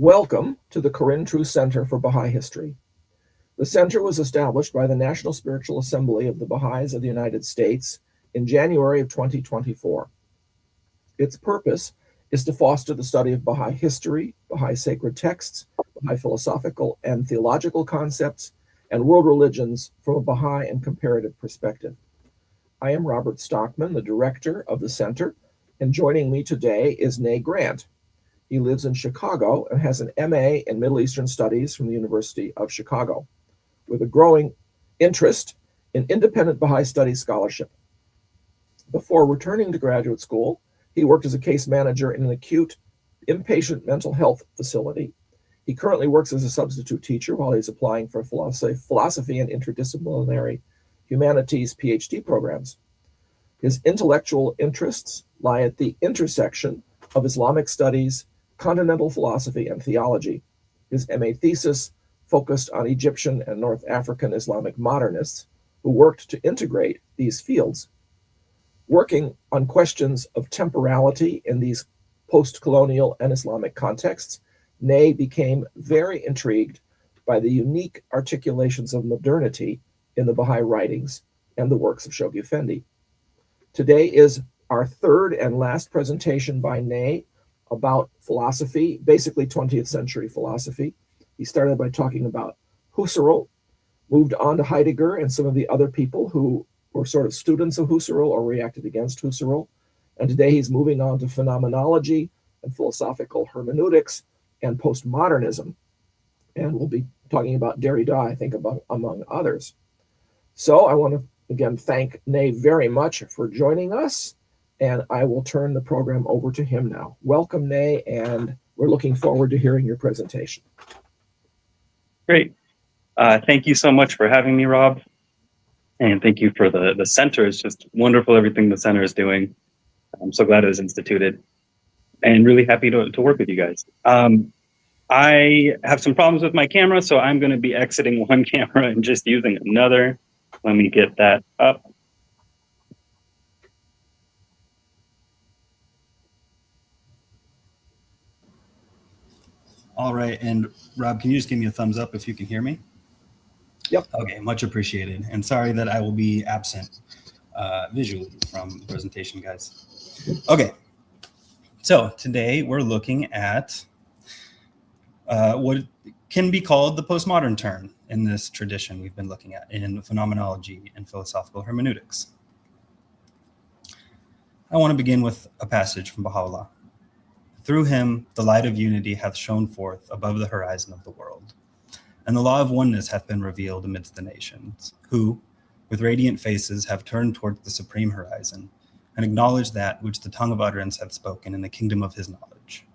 Welcome to the Corinne True Center for Baha'i History. The center was established by the National Spiritual Assembly of the Baha'is of the United States in January of 2024. Its purpose is to foster the study of Baha'i history, Baha'i sacred texts, Baha'i philosophical and theological concepts, and world religions from a Baha'i and comparative perspective. I am Robert Stockman, the director of the center, and joining me today is Nay Grant. He lives in Chicago and has an MA in Middle Eastern Studies from the University of Chicago, with a growing interest in independent Baha'i studies scholarship. Before returning to graduate school, he worked as a case manager in an acute inpatient mental health facility. He currently works as a substitute teacher while he's applying for philosophy and interdisciplinary humanities PhD programs. His intellectual interests lie at the intersection of Islamic studies, continental philosophy, and theology. His MA thesis focused on Egyptian and North African Islamic modernists who worked to integrate these fields. Working on questions of temporality in these post-colonial and Islamic contexts, Nay became very intrigued by the unique articulations of modernity in the Baha'i Writings and the works of Shoghi Effendi. Today is our third and last presentation by Nay about philosophy, basically 20th century philosophy. He started by talking about Husserl, moved on to Heidegger and some of the other people who were sort of students of Husserl or reacted against Husserl. And today he's moving on to phenomenology and philosophical hermeneutics and postmodernism. And we'll be talking about Derrida, I think, among others. So I want to, again, thank Nay very much for joining us. And I will turn the program over to him now. Welcome, Nay, and we're looking forward to hearing your presentation. Great. Thank you so much for having me, Rob. And thank you for the center. It's just wonderful everything the center is doing. I'm so glad it was instituted and really happy to work with you guys. I have some problems with my camera, so I'm going to be exiting one camera and just using another. Let me get that up. All right, and Rob, can you just give me a thumbs up if you can hear me? Yep. Okay, much appreciated. And sorry that I will be absent visually from the presentation, guys. Okay, so today we're looking at what can be called the postmodern turn in this tradition we've been looking at in phenomenology and philosophical hermeneutics. I want to begin with a passage from Baha'u'llah. Through him, the light of unity hath shone forth above the horizon of the world, and the law of oneness hath been revealed amidst the nations, who, with radiant faces, have turned towards the supreme horizon, and acknowledged that which the tongue of utterance hath spoken in the kingdom of his knowledge.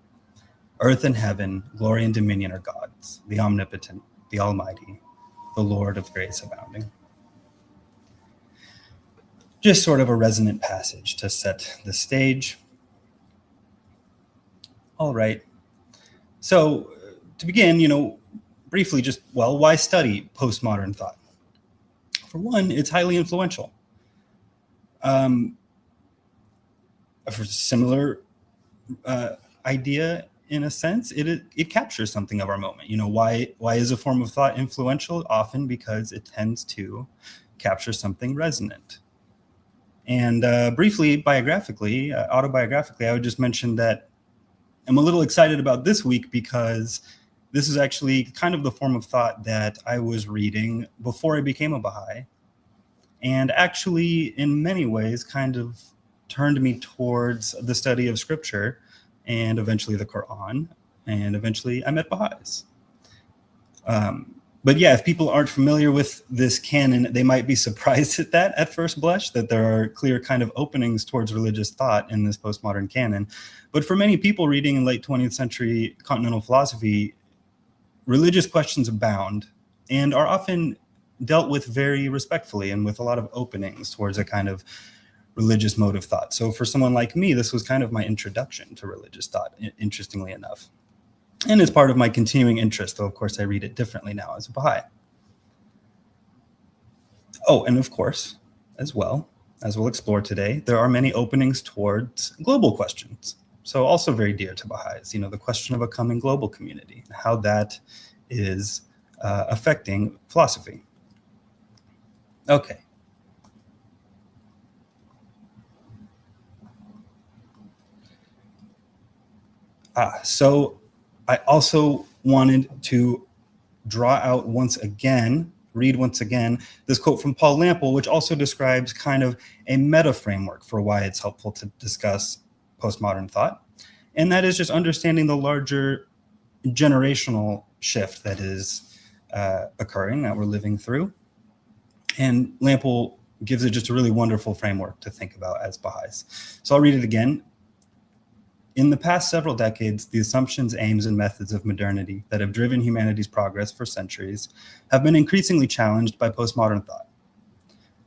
Earth and heaven, glory and dominion are God's, the omnipotent, the almighty, the Lord of grace abounding. Just sort of a resonant passage to set the stage. All right. So to begin, briefly, just, well, why study postmodern thought? For one, it's highly influential. For similar idea, in a sense, it captures something of our moment. Why is a form of thought influential? Often because it tends to capture something resonant. And briefly, autobiographically, I would just mention that I'm a little excited about this week because this is actually kind of the form of thought that I was reading before I became a Baha'i, and actually in many ways kind of turned me towards the study of scripture and eventually the Quran, and eventually I met Baha'is. But yeah, if people aren't familiar with this canon, they might be surprised at that at first blush, that there are clear kind of openings towards religious thought in this postmodern canon. But for many people reading in late 20th century continental philosophy, religious questions abound and are often dealt with very respectfully and with a lot of openings towards a kind of religious mode of thought. So for someone like me, this was kind of my introduction to religious thought, interestingly enough. And it's part of my continuing interest, though of course I read it differently now as a Baha'i. Oh, and of course, as well, as we'll explore today, there are many openings towards global questions. So also very dear to Baha'is, the question of a coming global community, how that is affecting philosophy. Okay. So I also wanted to read once again, this quote from Paul Lample, which also describes kind of a meta framework for why it's helpful to discuss postmodern thought. And that is just understanding the larger generational shift that is occurring, that we're living through. And Lample gives it just a really wonderful framework to think about as Baha'is. So I'll read it again. In the past several decades, the assumptions, aims, and methods of modernity that have driven humanity's progress for centuries have been increasingly challenged by postmodern thought.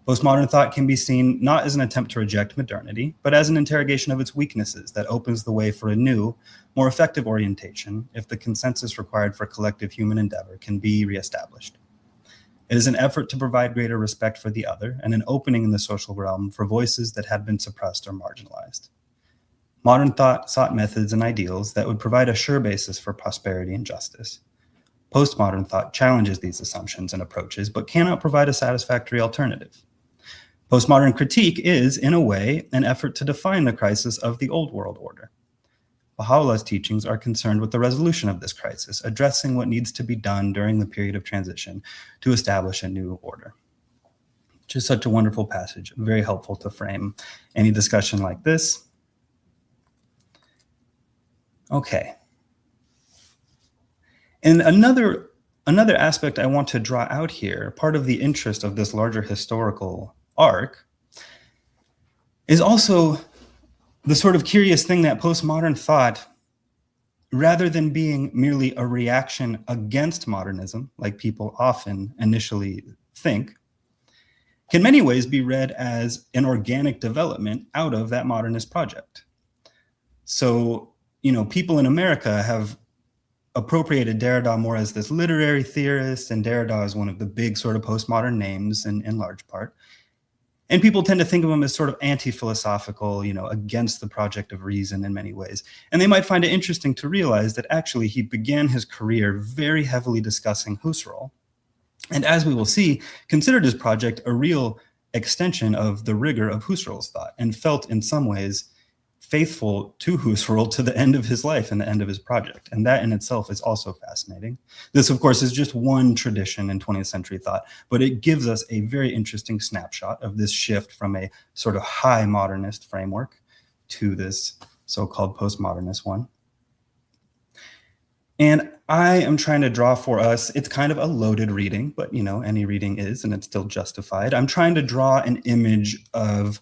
Postmodern thought can be seen not as an attempt to reject modernity, but as an interrogation of its weaknesses that opens the way for a new, more effective orientation if the consensus required for collective human endeavor can be reestablished. It is an effort to provide greater respect for the other and an opening in the social realm for voices that had been suppressed or marginalized. Modern thought sought methods and ideals that would provide a sure basis for prosperity and justice. Postmodern thought challenges these assumptions and approaches, but cannot provide a satisfactory alternative. Postmodern critique is, in a way, an effort to define the crisis of the old world order. Baha'u'llah's teachings are concerned with the resolution of this crisis, addressing what needs to be done during the period of transition to establish a new order. Which is such a wonderful passage, very helpful to frame any discussion like this. Okay. And another aspect I want to draw out here, part of the interest of this larger historical arc, is also the sort of curious thing that postmodern thought, rather than being merely a reaction against modernism, like people often initially think, can in many ways be read as an organic development out of that modernist project. So, people in America have appropriated Derrida more as this literary theorist, and Derrida is one of the big sort of postmodern names in large part. And people tend to think of him as sort of anti-philosophical, against the project of reason in many ways. And they might find it interesting to realize that actually he began his career very heavily discussing Husserl. And as we will see, considered his project a real extension of the rigor of Husserl's thought, and felt in some ways faithful to Husserl to the end of his life and the end of his project. And that in itself is also fascinating. This, of course, is just one tradition in 20th century thought, but it gives us a very interesting snapshot of this shift from a sort of high modernist framework to this so-called postmodernist one. And I am trying to draw for us, it's kind of a loaded reading, but any reading is, and it's still justified. I'm trying to draw an image of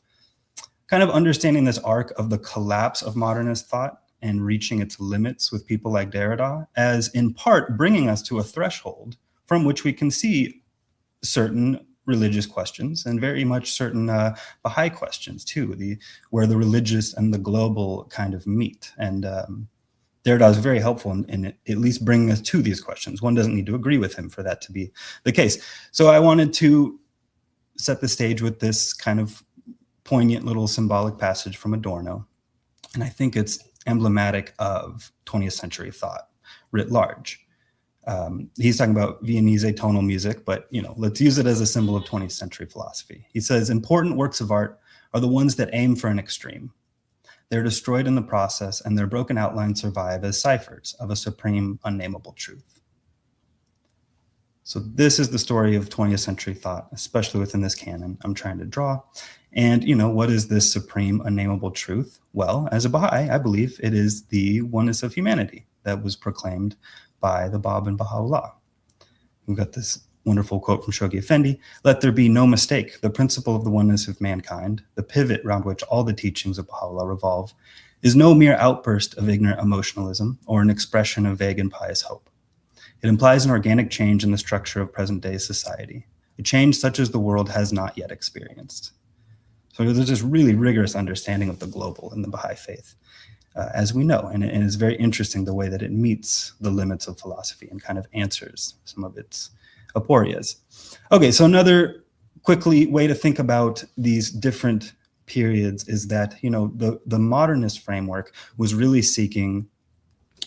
kind of understanding this arc of the collapse of modernist thought and reaching its limits with people like Derrida, as in part bringing us to a threshold from which we can see certain religious questions and very much certain Baha'i questions too, where the religious and the global kind of meet. And Derrida is very helpful in at least bringing us to these questions. One doesn't need to agree with him for that to be the case. So I wanted to set the stage with this kind of poignant little symbolic passage from Adorno. And I think it's emblematic of 20th century thought writ large. He's talking about Viennese tonal music, but let's use it as a symbol of 20th century philosophy. He says, important works of art are the ones that aim for an extreme. They're destroyed in the process, and their broken outlines survive as ciphers of a supreme, unnameable truth. So this is the story of 20th century thought, especially within this canon I'm trying to draw. And, what is this supreme, unnameable truth? Well, as a Baha'i, I believe it is the oneness of humanity that was proclaimed by the Bab and Baha'u'llah. We've got this wonderful quote from Shoghi Effendi: "Let there be no mistake, the principle of the oneness of mankind, the pivot round which all the teachings of Baha'u'llah revolve, is no mere outburst of ignorant emotionalism or an expression of vague and pious hope. It implies an organic change in the structure of present-day society, a change such as the world has not yet experienced." So there's this really rigorous understanding of the global in the Baha'i faith, as we know, and it's very interesting the way that it meets the limits of philosophy and kind of answers some of its aporias. Okay, so another quickly way to think about these different periods is that, you know, the modernist framework was really seeking,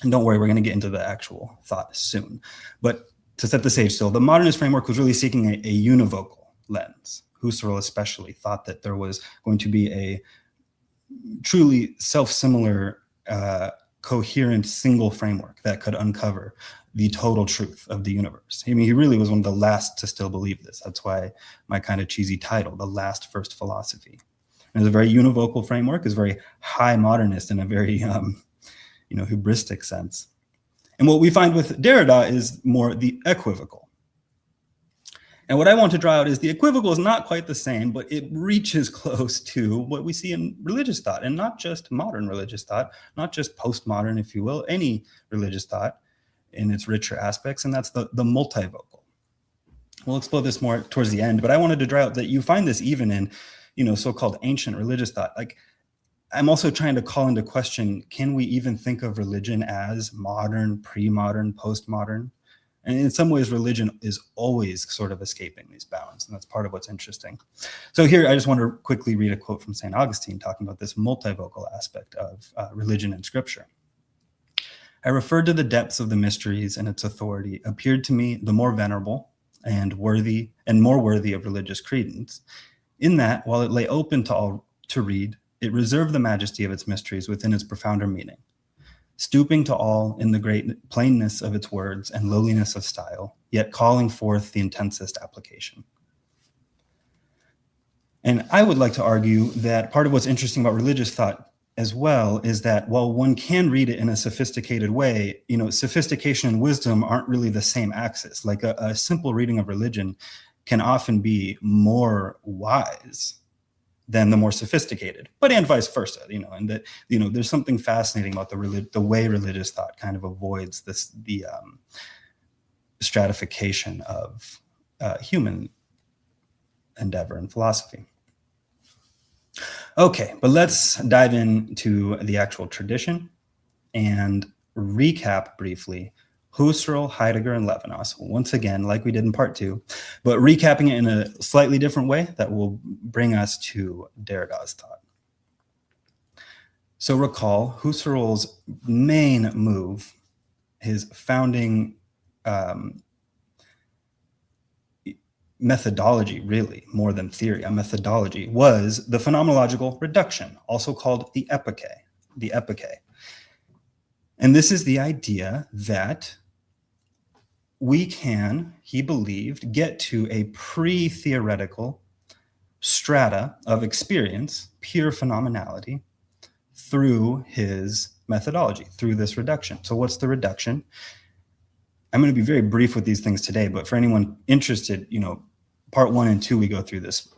and don't worry, we're going to get into the actual thought soon, but to set the stage still, the modernist framework was really seeking a univocal lens. Husserl especially thought that there was going to be a truly self-similar, coherent single framework that could uncover the total truth of the universe. I mean, he really was one of the last to still believe this. That's why my kind of cheesy title, The Last First Philosophy. And it's a very univocal framework, it's very high modernist in a very, hubristic sense. And what we find with Derrida is more the equivocal. And what I want to draw out is the equivocal is not quite the same, but it reaches close to what we see in religious thought, and not just modern religious thought, not just postmodern, if you will, any religious thought in its richer aspects, and that's the multivocal. We'll explore this more towards the end, but I wanted to draw out that you find this even in, so-called ancient religious thought. Like, I'm also trying to call into question, can we even think of religion as modern, pre-modern, postmodern? And in some ways, religion is always sort of escaping these bounds, and that's part of what's interesting. So here, I just want to quickly read a quote from St. Augustine talking about this multivocal aspect of religion and scripture. "I referred to the depths of the mysteries, and its authority appeared to me the more venerable and more worthy of religious credence, in that, while it lay open to all to read, it reserved the majesty of its mysteries within its profounder meaning, stooping to all in the great plainness of its words and lowliness of style, yet calling forth the intensest application." And I would like to argue that part of what's interesting about religious thought as well is that while one can read it in a sophisticated way, sophistication and wisdom aren't really the same axis. Like a simple reading of religion can often be more wise than the more sophisticated, and vice versa, and that, there's something fascinating about the way religious thought kind of avoids the stratification of human endeavor and philosophy. Okay, but let's dive into the actual tradition and recap briefly Husserl, Heidegger, and Levinas, once again, like we did in part 2, but recapping it in a slightly different way that will bring us to Derrida's thought. So recall, Husserl's main move, his founding methodology, really, more than theory, a methodology, was the phenomenological reduction, also called the epoche. And this is the idea that we can, he believed, get to a pre-theoretical strata of experience, pure phenomenality, through his methodology, through this reduction. So what's the reduction? I'm going to be very brief with these things today, but for anyone interested, part 1 and 2, we go through this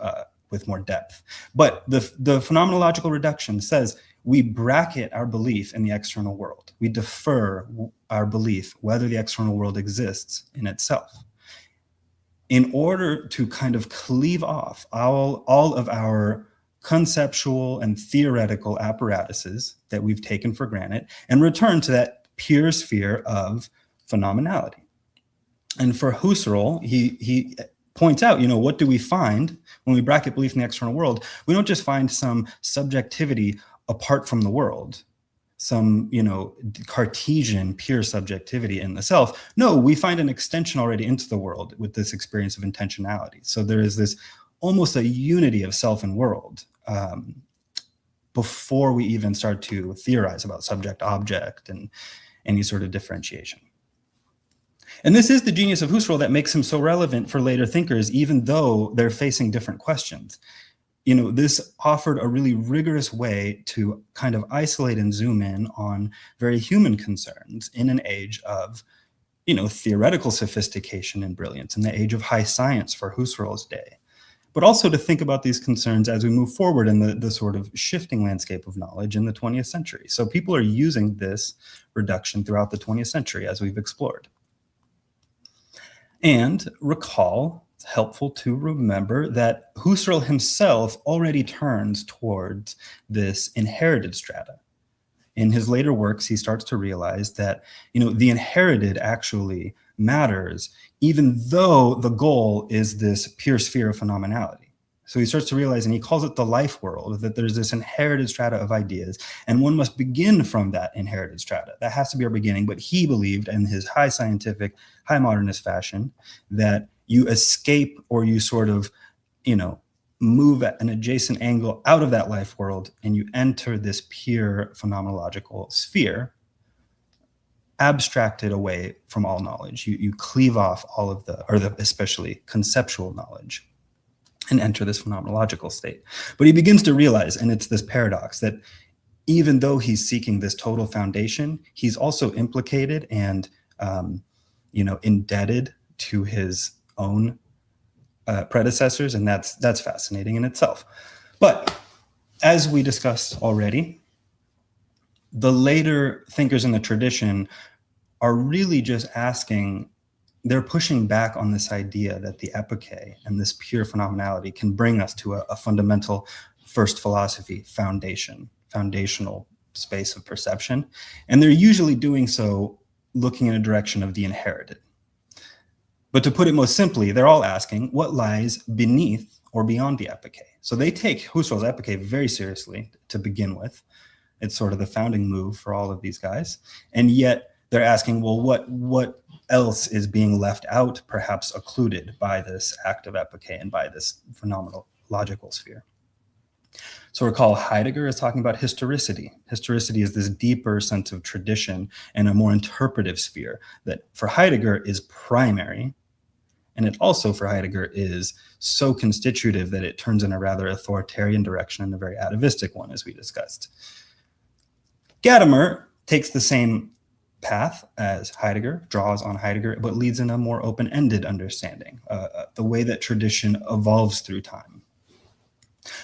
with more depth. But the phenomenological reduction says we bracket our belief in the external world. We defer our belief whether the external world exists in itself, in order to kind of cleave off all of our conceptual and theoretical apparatuses that we've taken for granted and return to that pure sphere of phenomenality. And for Husserl, he points out, what do we find when we bracket belief in the external world? We don't just find some subjectivity apart from the world, some, Cartesian pure subjectivity in the self. No, we find an extension already into the world with this experience of intentionality. So there is this almost a unity of self and world before we even start to theorize about subject-object and any sort of differentiation. And this is the genius of Husserl that makes him so relevant for later thinkers, even though they're facing different questions. This offered a really rigorous way to kind of isolate and zoom in on very human concerns in an age of, theoretical sophistication and brilliance in the age of high science for Husserl's day, but also to think about these concerns as we move forward in the sort of shifting landscape of knowledge in the 20th century. So people are using this reduction throughout the 20th century as we've explored. And recall, it's helpful to remember that Husserl himself already turns towards this inherited strata. In his later works, he starts to realize that, the inherited actually matters, even though the goal is this pure sphere of phenomenality. So he starts to realize, and he calls it the life world, that there's this inherited strata of ideas, and one must begin from that inherited strata. That has to be our beginning. But he believed, in his high scientific, high modernist fashion, that you escape, or you sort of, move at an adjacent angle out of that life world, and you enter this pure phenomenological sphere, abstracted away from all knowledge. You cleave off all of especially conceptual knowledge, and enter this phenomenological state. But he begins to realize, and it's this paradox, that even though he's seeking this total foundation, he's also implicated and indebted to his own predecessors, and that's fascinating in itself. But as we discussed already, the later thinkers in the tradition are really just they're pushing back on this idea that the epoche and this pure phenomenality can bring us to a fundamental first philosophy foundational space of perception. And they're usually doing so looking in a direction of the inherited. But to put it most simply, they're all asking what lies beneath or beyond the epoche. So they take Husserl's epoche very seriously to begin with. It's sort of the founding move for all of these guys. And yet they're asking, well, what else is being left out, perhaps occluded by this active epoche and by this phenomenological sphere? So recall, Heidegger is talking about historicity. Historicity is this deeper sense of tradition and a more interpretive sphere that for Heidegger is primary. And it also, for Heidegger, is so constitutive that it turns in a rather authoritarian direction and a very atavistic one, as we discussed. Gadamer takes the same path as Heidegger, draws on Heidegger, but leads in a more open-ended understanding, the way that tradition evolves through time.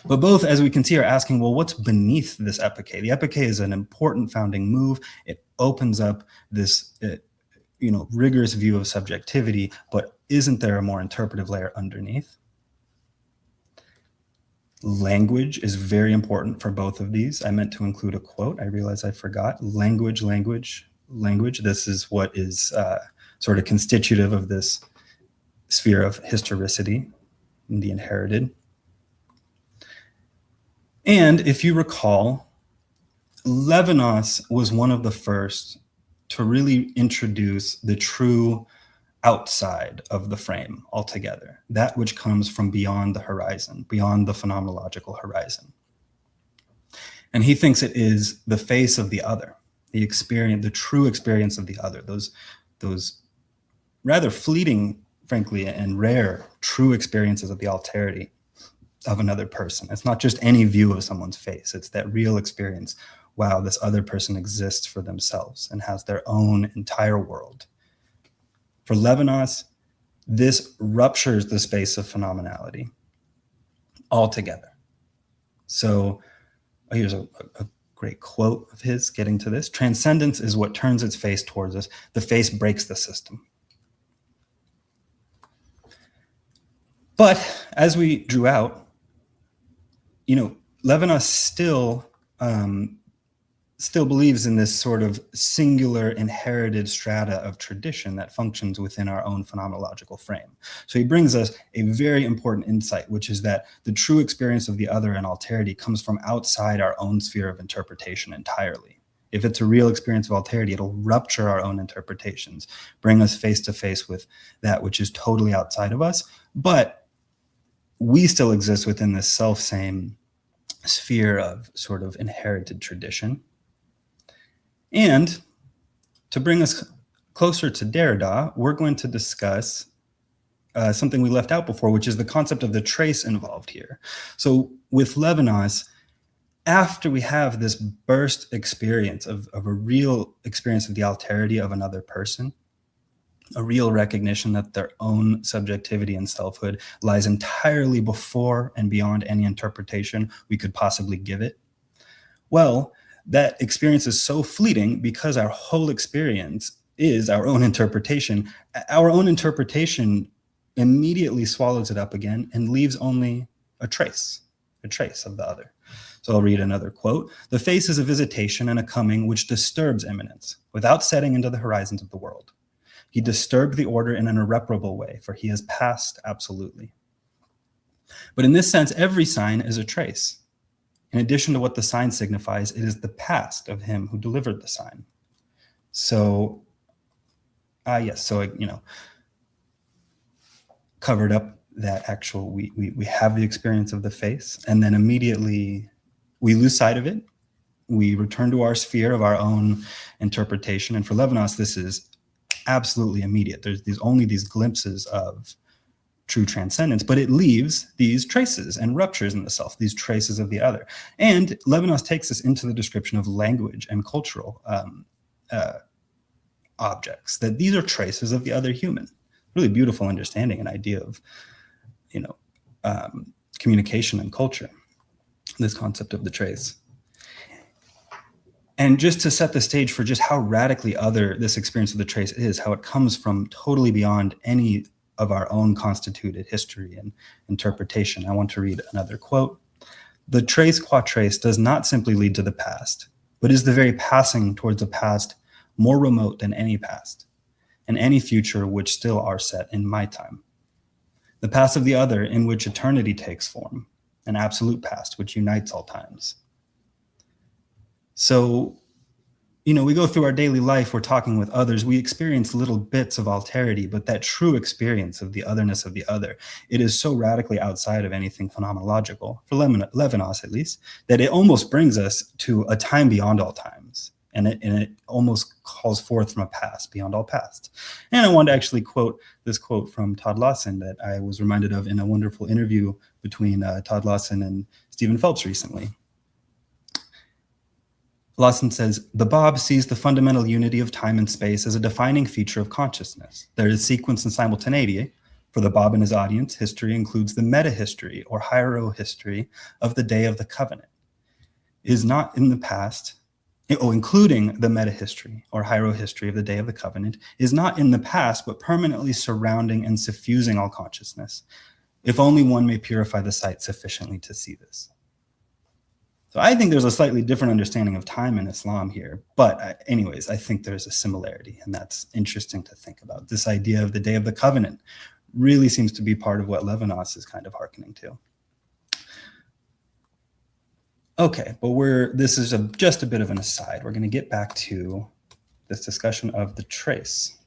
But both, as we can see, are asking, well, what's beneath this epoche? The epoche is an important founding move. It opens up this rigorous view of subjectivity, but isn't there a more interpretive layer underneath? Language is very important for both of these. I meant to include a quote. I realize I forgot. Language. This is what is sort of constitutive of this sphere of historicity and the inherited. And if you recall, Levinas was one of the first to really introduce the true outside of the frame altogether, that which comes from beyond the horizon, beyond the phenomenological horizon. And he thinks it is the face of the other, the true experience of the other, those rather fleeting, frankly, and rare true experiences of the alterity of another person. It's not just any view of someone's face, it's that real experience. Wow, this other person exists for themselves and has their own entire world. For Levinas, this ruptures the space of phenomenality altogether. So here's a great quote of his getting to this. Transcendence is what turns its face towards us. The face breaks the system. But as we drew out, Levinas still believes in this sort of singular inherited strata of tradition that functions within our own phenomenological frame. So he brings us a very important insight, which is that the true experience of the other and alterity comes from outside our own sphere of interpretation entirely. If it's a real experience of alterity, it'll rupture our own interpretations, bring us face to face with that which is totally outside of us, but we still exist within this self-same sphere of sort of inherited tradition. And to bring us closer to Derrida, we're going to discuss something we left out before, which is the concept of the trace involved here. So with Levinas, after we have this burst experience of a real experience of the alterity of another person, a real recognition that their own subjectivity and selfhood lies entirely before and beyond any interpretation we could possibly give it. Well, that experience is so fleeting because our whole experience is our own interpretation. Our own interpretation immediately swallows it up again and leaves only a trace of the other. So I'll read another quote. "The face is a visitation and a coming which disturbs imminence, without setting into the horizons of the world. He disturbed the order in an irreparable way, for he has passed absolutely." But in this sense, every sign is a trace. In addition to what the sign signifies, it is the past of him who delivered the sign. So, covered up that actual, we have the experience of the face, and then immediately we lose sight of it. We return to our sphere of our own interpretation. And for Levinas, this is absolutely immediate. There's only these glimpses of true transcendence, but it leaves these traces and ruptures in the self, these traces of the other. And Levinas takes us into the description of language and cultural objects, that these are traces of the other human. Really beautiful understanding and idea of, communication and culture, this concept of the trace. And just to set the stage for just how radically other this experience of the trace is, how it comes from totally beyond any of our own constituted history and interpretation, I want to read another quote. "The trace qua trace does not simply lead to the past, but is the very passing towards a past more remote than any past, and any future which still are set in my time. The past of the other in which eternity takes form, an absolute past which unites all times." So, we go through our daily life, we're talking with others, we experience little bits of alterity, but that true experience of the otherness of the other, it is so radically outside of anything phenomenological, for Levinas at least, that it almost brings us to a time beyond all times. And it almost calls forth from a past beyond all past. And I want to actually quote this quote from Todd Lawson that I was reminded of in a wonderful interview between Todd Lawson and Stephen Phelps recently. Lawson says, "The Bob sees the fundamental unity of time and space as a defining feature of consciousness. There is sequence and simultaneity. For the Bob and his audience, history includes the meta-history or hiero-history of the Day of the Covenant. It is not in the past, including the meta-history or hiero-history of the Day of the Covenant, is not in the past, but permanently surrounding and suffusing all consciousness, if only one may purify the sight sufficiently to see this." So I think there's a slightly different understanding of time in Islam here, but anyways, I think there's a similarity, and that's interesting to think about. This idea of the Day of the Covenant really seems to be part of what Levinas is kind of hearkening to. Okay, but this is just a bit of an aside. We're going to get back to this discussion of the trace.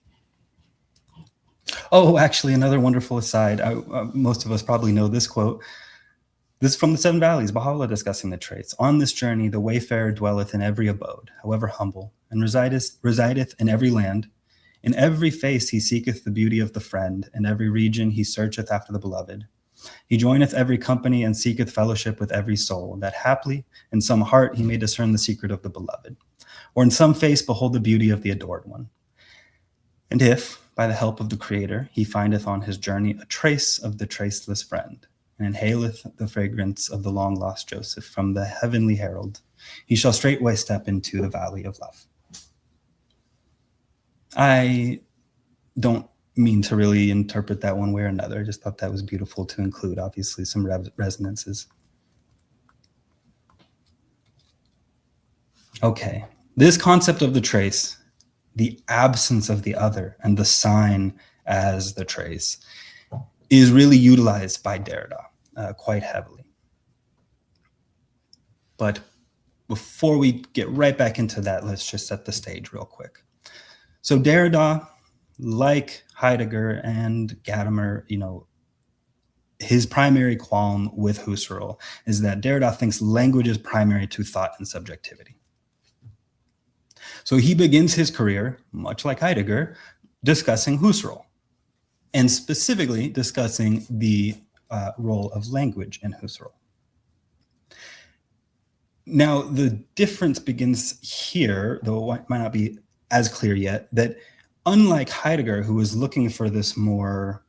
Oh, actually, another wonderful aside. Most of us probably know this quote. This is from the Seven Valleys, Baha'u'llah discussing the traits. "On this journey, the wayfarer dwelleth in every abode, however humble, and resideth in every land. In every face he seeketh the beauty of the friend, in every region he searcheth after the beloved. He joineth every company and seeketh fellowship with every soul, that haply in some heart he may discern the secret of the beloved, or in some face behold the beauty of the adored one. And if, by the help of the Creator, he findeth on his journey a trace of the traceless friend, and inhaleth the fragrance of the long-lost Joseph from the heavenly herald, he shall straightway step into the valley of love." I don't mean to really interpret that one way or another. I just thought that was beautiful to include, obviously, some resonances. Okay, this concept of the trace, the absence of the other, and the sign as the trace, is really utilized by Derrida quite heavily. But before we get right back into that, let's just set the stage real quick. So Derrida, like Heidegger and Gadamer, his primary qualm with Husserl is that Derrida thinks language is primary to thought and subjectivity. So he begins his career, much like Heidegger, discussing Husserl, and specifically discussing the role of language in Husserl. Now, the difference begins here, though it might not be as clear yet, that unlike Heidegger, who was looking for this more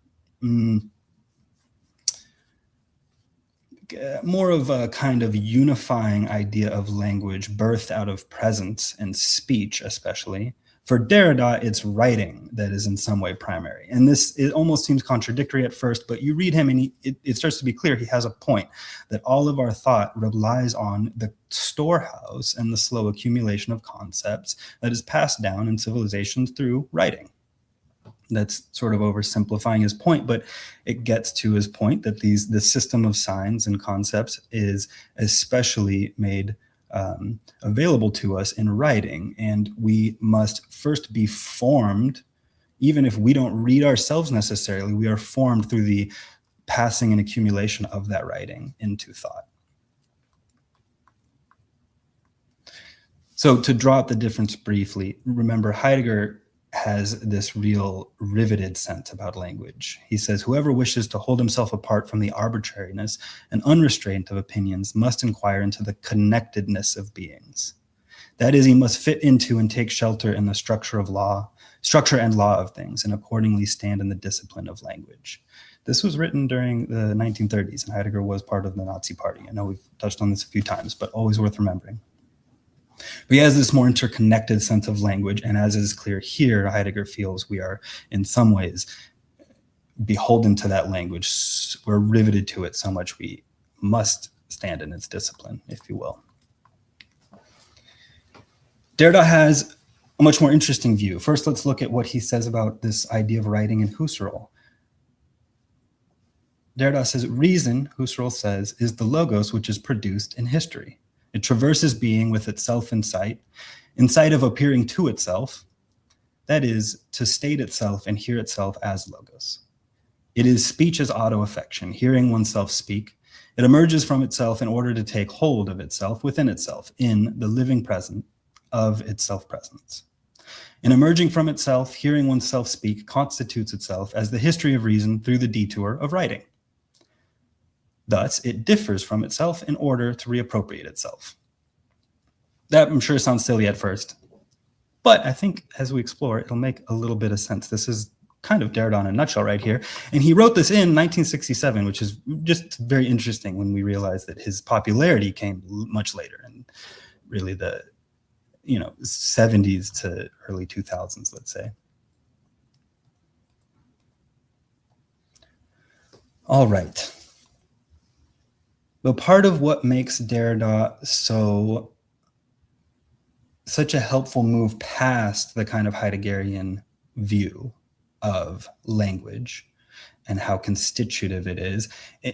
of a kind of unifying idea of language birthed out of presence and speech, especially, for Derrida, it's writing that is in some way primary. And this, it almost seems contradictory at first, but you read him and it starts to be clear he has a point, that all of our thought relies on the storehouse and the slow accumulation of concepts that is passed down in civilizations through writing. That's sort of oversimplifying his point, but it gets to his point that the system of signs and concepts is especially made available to us in writing, and we must first be formed. Even if we don't read ourselves necessarily, we are formed through the passing and accumulation of that writing into thought. So to draw out the difference briefly, remember Heidegger has this real riveted sense about language. He says, whoever wishes to hold himself apart from the arbitrariness and unrestraint of opinions must inquire into the connectedness of beings. That is, he must fit into and take shelter in the structure and law of things, and accordingly stand in the discipline of language. This was written during the 1930s, and Heidegger was part of the Nazi Party. I know we've touched on this a few times, but always worth remembering. But he has this more interconnected sense of language, and as is clear here, Heidegger feels we are in some ways beholden to that language. We're riveted to it so much we must stand in its discipline, if you will. Derrida has a much more interesting view. First, let's look at what he says about this idea of writing in Husserl. Derrida says, reason, Husserl says, is the logos which is produced in history. It traverses being with itself in sight of appearing to itself, that is, to state itself and hear itself as logos. It is speech as auto-affection, hearing oneself speak. It emerges from itself in order to take hold of itself within itself, in the living present of its self-presence. In emerging from itself, hearing oneself speak constitutes itself as the history of reason through the detour of writing. Thus, it differs from itself in order to reappropriate itself. That, I'm sure, sounds silly at first, but I think as we explore, it'll make a little bit of sense. This is kind of Derrida in a nutshell right here. And he wrote this in 1967, which is just very interesting when we realize that his popularity came much later, and really the 70s to early 2000s, let's say. All right. But part of what makes Derrida such a helpful move past the kind of Heideggerian view of language and how constitutive it is,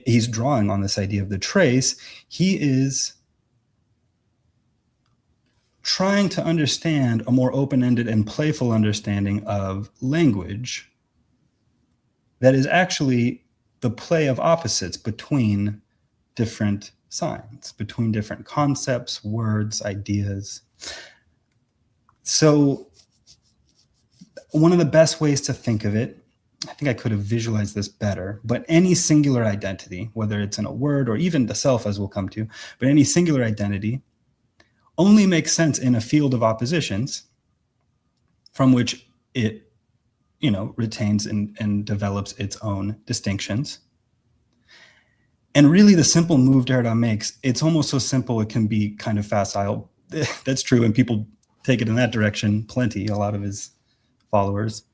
he's drawing on this idea of the trace. He is trying to understand a more open-ended and playful understanding of language that is actually the play of opposites between different signs, between different concepts, words, ideas. So one of the best ways to think of it, I think I could have visualized this better, but any singular identity, whether it's in a word or even the self, as we'll come to, but any singular identity only makes sense in a field of oppositions from which it, retains and develops its own distinctions. And really the simple move Derrida makes, it's almost so simple it can be kind of facile. That's true, and people take it in that direction plenty, a lot of his followers.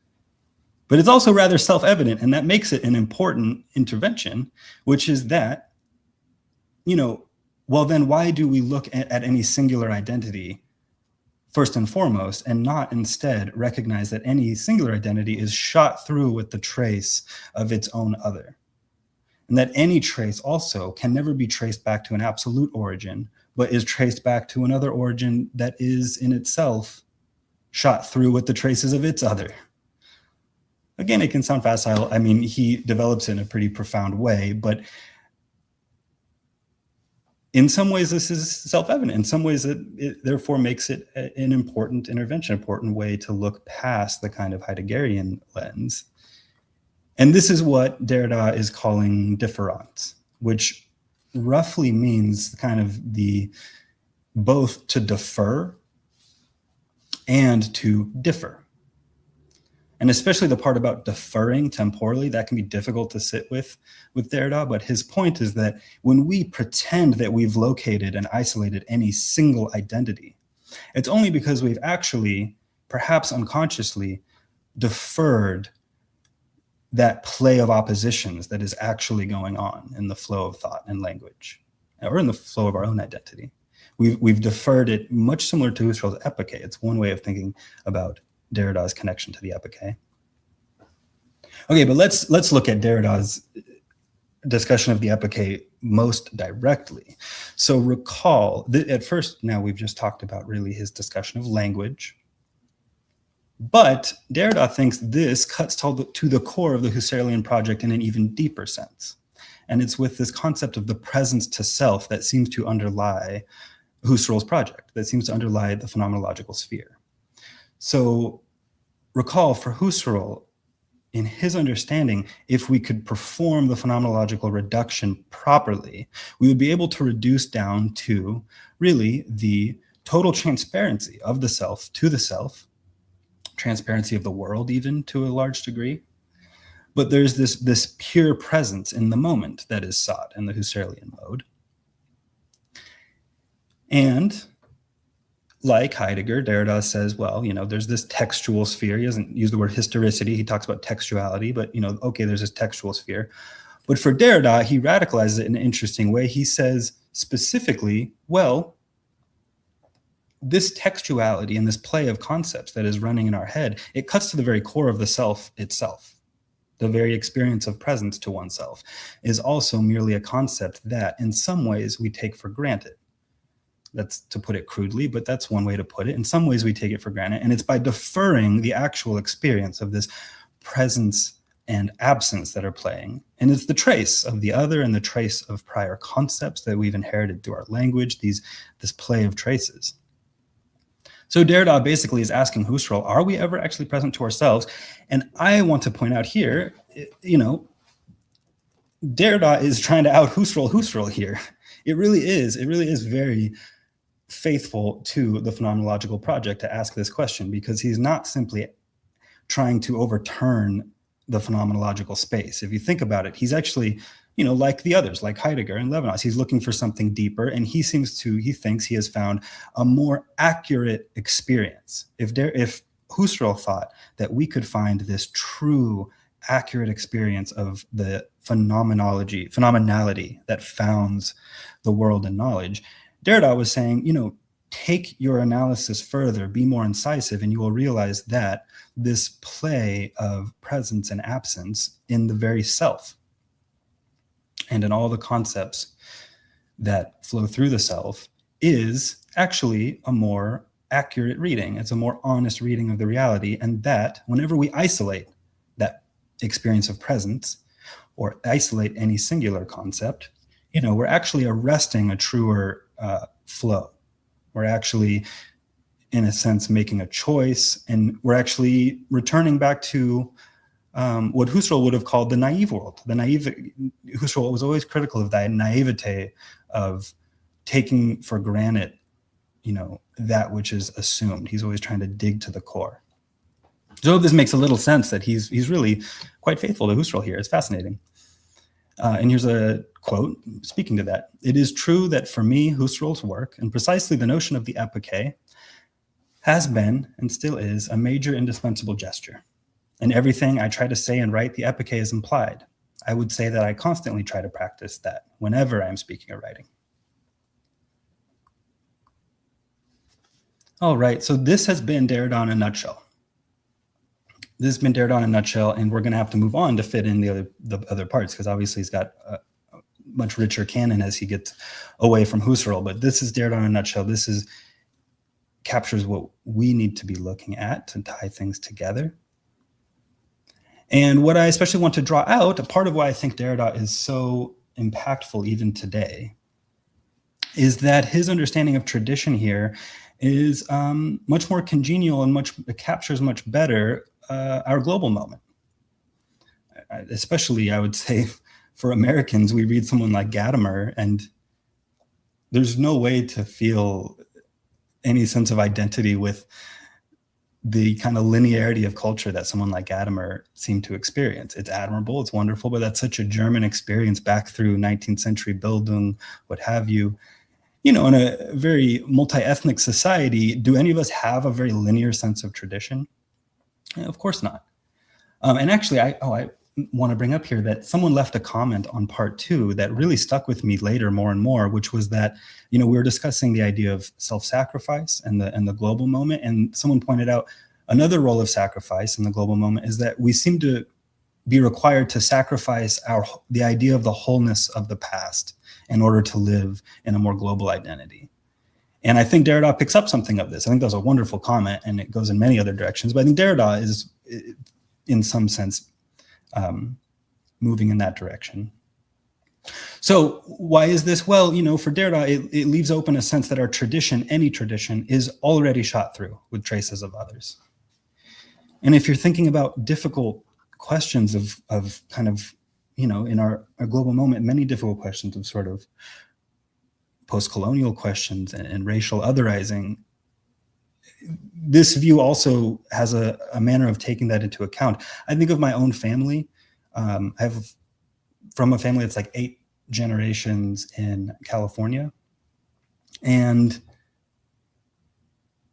But it's also rather self-evident, and that makes it an important intervention, which is that, well, then why do we look at any singular identity first and foremost, and not instead recognize that any singular identity is shot through with the trace of its own other? And that any trace also can never be traced back to an absolute origin, but is traced back to another origin that is in itself shot through with the traces of its other. Again, it can sound facile. I mean, he develops it in a pretty profound way, but in some ways this is self-evident. In some ways it therefore makes it an important intervention, important way to look past the kind of Heideggerian lens. And this is what Derrida is calling difference, which roughly means kind of the both to defer and to differ. And especially the part about deferring temporally, that can be difficult to sit with Derrida. But his point is that when we pretend that we've located and isolated any single identity, it's only because we've actually, perhaps unconsciously, deferred that play of oppositions that is actually going on in the flow of thought and language, or in the flow of our own identity. We've deferred it, much similar to Husserl's epoché. It's one way of thinking about Derrida's connection to the epoché. Okay, but let's look at Derrida's discussion of the epoché most directly. So recall that at first, now we've just talked about really his discussion of language, but Derrida thinks this cuts to the core of the Husserlian project in an even deeper sense. And it's with this concept of the presence to self that seems to underlie Husserl's project, that seems to underlie the phenomenological sphere. So recall, for Husserl, in his understanding, if we could perform the phenomenological reduction properly, we would be able to reduce down to really the total transparency of the self to the self, transparency of the world even to a large degree. But there's this pure presence in the moment that is sought in the Husserlian mode. And like Heidegger, Derrida says, well, there's this textual sphere. He doesn't use the word historicity. He talks about textuality, but, okay, there's this textual sphere. But for Derrida, he radicalizes it in an interesting way. He says specifically, well, this textuality and this play of concepts that is running in our head, it cuts to the very core of the self itself. The very experience of presence to oneself is also merely a concept that in some ways we take for granted. That's to put it crudely, but that's one way to put it. In some ways we take it for granted, and it's by deferring the actual experience of this presence and absence that are playing. And it's the trace of the other and the trace of prior concepts that we've inherited through our language, this play of traces. So Derrida basically is asking Husserl, are we ever actually present to ourselves? And I want to point out here, Derrida is trying to out Husserl here. It really is very faithful to the phenomenological project to ask this question, because he's not simply trying to overturn the phenomenological space. If you think about it, he's actually, like the others, like Heidegger and Levinas, he's looking for something deeper, and he thinks he has found a more accurate experience. If Husserl thought that we could find this true, accurate experience of the phenomenality that founds the world and knowledge, Derrida was saying, take your analysis further, be more incisive, and you will realize that this play of presence and absence in the very self and in all the concepts that flow through the self is actually a more accurate reading. It's a more honest reading of the reality, and that whenever we isolate that experience of presence or isolate any singular concept, we're actually arresting a truer flow. We're actually, in a sense, making a choice, and we're actually returning back to what Husserl would have called the naive world. Husserl was always critical of that naivete of taking for granted, that which is assumed. He's always trying to dig to the core. So this makes a little sense that he's really quite faithful to Husserl here. It's fascinating. And here's a quote speaking to that. It is true that for me, Husserl's work, and precisely the notion of the epoché, has been and still is a major indispensable gesture. In everything I try to say and write, the epoché is implied. I would say that I constantly try to practice that whenever I'm speaking or writing. All right, so this has been Derrida in a nutshell. This has been Derrida in a nutshell, and we're going to have to move on to fit in the other parts, because obviously he's got a much richer canon as he gets away from Husserl. But this is Derrida in a nutshell. This captures what we need to be looking at to tie things together. And what I especially want to draw out, a part of why I think Derrida is so impactful even today, is that his understanding of tradition here is much more congenial and it captures much better our global moment. Especially, I would say, for Americans, we read someone like Gadamer, and there's no way to feel any sense of identity with the kind of linearity of culture that someone like Gadamer seemed to experience. It's admirable, it's wonderful, but that's such a German experience back through 19th century Bildung, what have you. In a very multi-ethnic society, do any of us have a very linear sense of tradition? Of course not. And actually, I want to bring up here that someone left a comment on part 2 that really stuck with me later more and more, which was that, we were discussing the idea of self-sacrifice and the global moment. And someone pointed out another role of sacrifice in the global moment is that we seem to be required to sacrifice the idea of the wholeness of the past in order to live in a more global identity. And I think Derrida picks up something of this. I think that was a wonderful comment, and it goes in many other directions. But I think Derrida is, in some sense, moving in that direction. So why is this? Well, for Derrida, it leaves open a sense that our tradition, any tradition, is already shot through with traces of others. And if you're thinking about difficult questions of kind of, in our global moment, many difficult questions of sort of post-colonial questions and racial otherizing, this view also has a manner of taking that into account. I think of my own family. I have from a family that's like 8 generations in California. And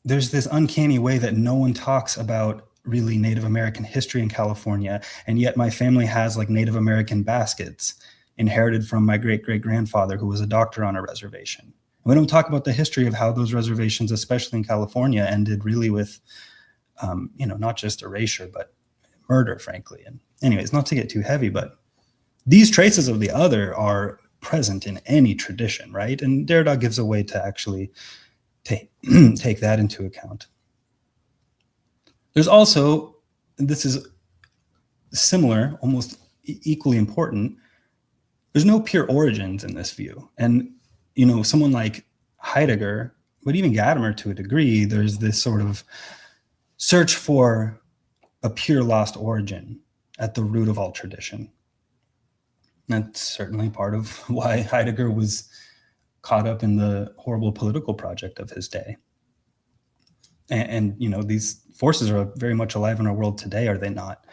there's this uncanny way that no one talks about really Native American history in California. And yet my family has like Native American baskets inherited from my great-great-grandfather who was a doctor on a reservation. And we don't talk about the history of how those reservations, especially in California, ended really with, not just erasure, but murder, frankly. And anyways, not to get too heavy, but these traces of the other are present in any tradition, right? And Derrida gives a way to actually take that into account. There's also, this is similar, almost equally important, there's no pure origins in this view. And, someone like Heidegger, but even Gadamer to a degree, there's this sort of search for a pure lost origin at the root of all tradition. That's certainly part of why Heidegger was caught up in the horrible political project of his day. And these forces are very much alive in our world today, are they not?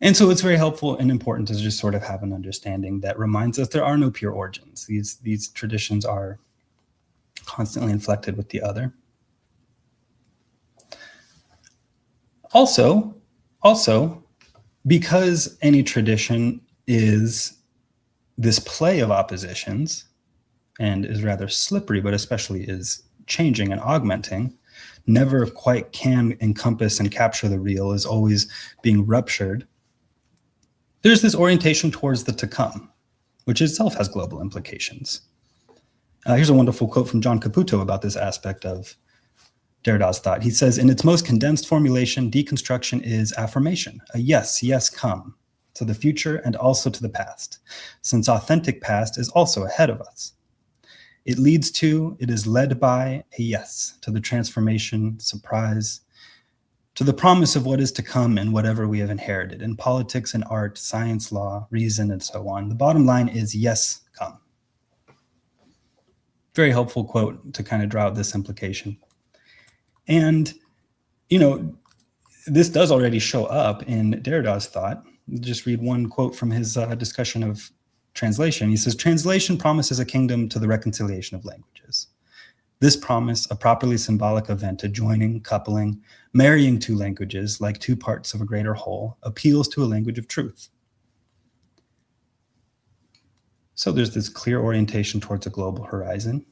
And so it's very helpful and important to just sort of have an understanding that reminds us there are no pure origins. These traditions are constantly inflected with the other. Also, because any tradition is this play of oppositions and is rather slippery, but especially is changing and augmenting, never quite can encompass and capture the real, is always being ruptured. There's this orientation towards the to come, which itself has global implications. Here's a wonderful quote from John Caputo about this aspect of Derrida's thought. He says, in its most condensed formulation, deconstruction is affirmation, a yes come, to the future and also to the past, since authentic past is also ahead of us. It is led by a yes to the transformation, surprise, to the promise of what is to come and whatever we have inherited in politics and art, science, law, reason, and so on. The bottom line is yes, come. Very helpful quote to kind of draw out this implication. And, this does already show up in Derrida's thought. Just read one quote from his discussion of translation. He says, translation promises a kingdom to the reconciliation of languages. This promise, a properly symbolic event to joining, coupling, marrying two languages like two parts of a greater whole, appeals to a language of truth. So there's this clear orientation towards a global horizon.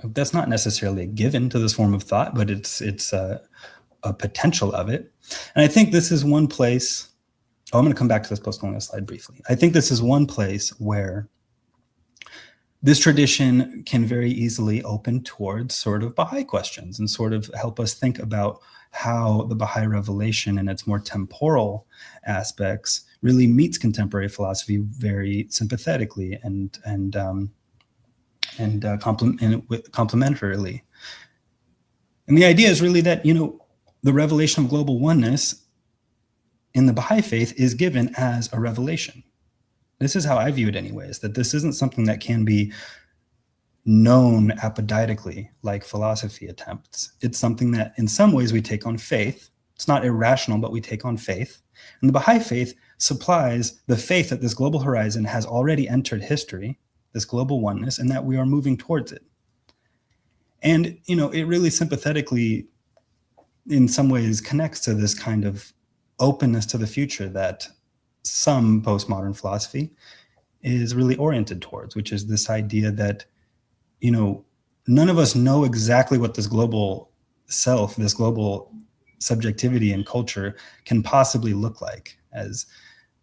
That's not necessarily a given to this form of thought, but it's a potential of it. And I think this is one place, I'm going to come back to this post-colonial slide briefly. I think this is one place where this tradition can very easily open towards sort of Baha'i questions and sort of help us think about how the Baha'i revelation and its more temporal aspects really meets contemporary philosophy very sympathetically and complementarily. And the idea is really that, the revelation of global oneness in the Baha'i faith is given as a revelation. This is how I view it anyways, that this isn't something that can be known apodictically like philosophy attempts. It's something that in some ways we take on faith. It's not irrational, but we take on faith. And the Baha'i Faith supplies the faith that this global horizon has already entered history, this global oneness, and that we are moving towards it. And, it really sympathetically, in some ways, connects to this kind of openness to the future that some postmodern philosophy is really oriented towards, which is this idea that, none of us know exactly what this global self, this global subjectivity and culture can possibly look like as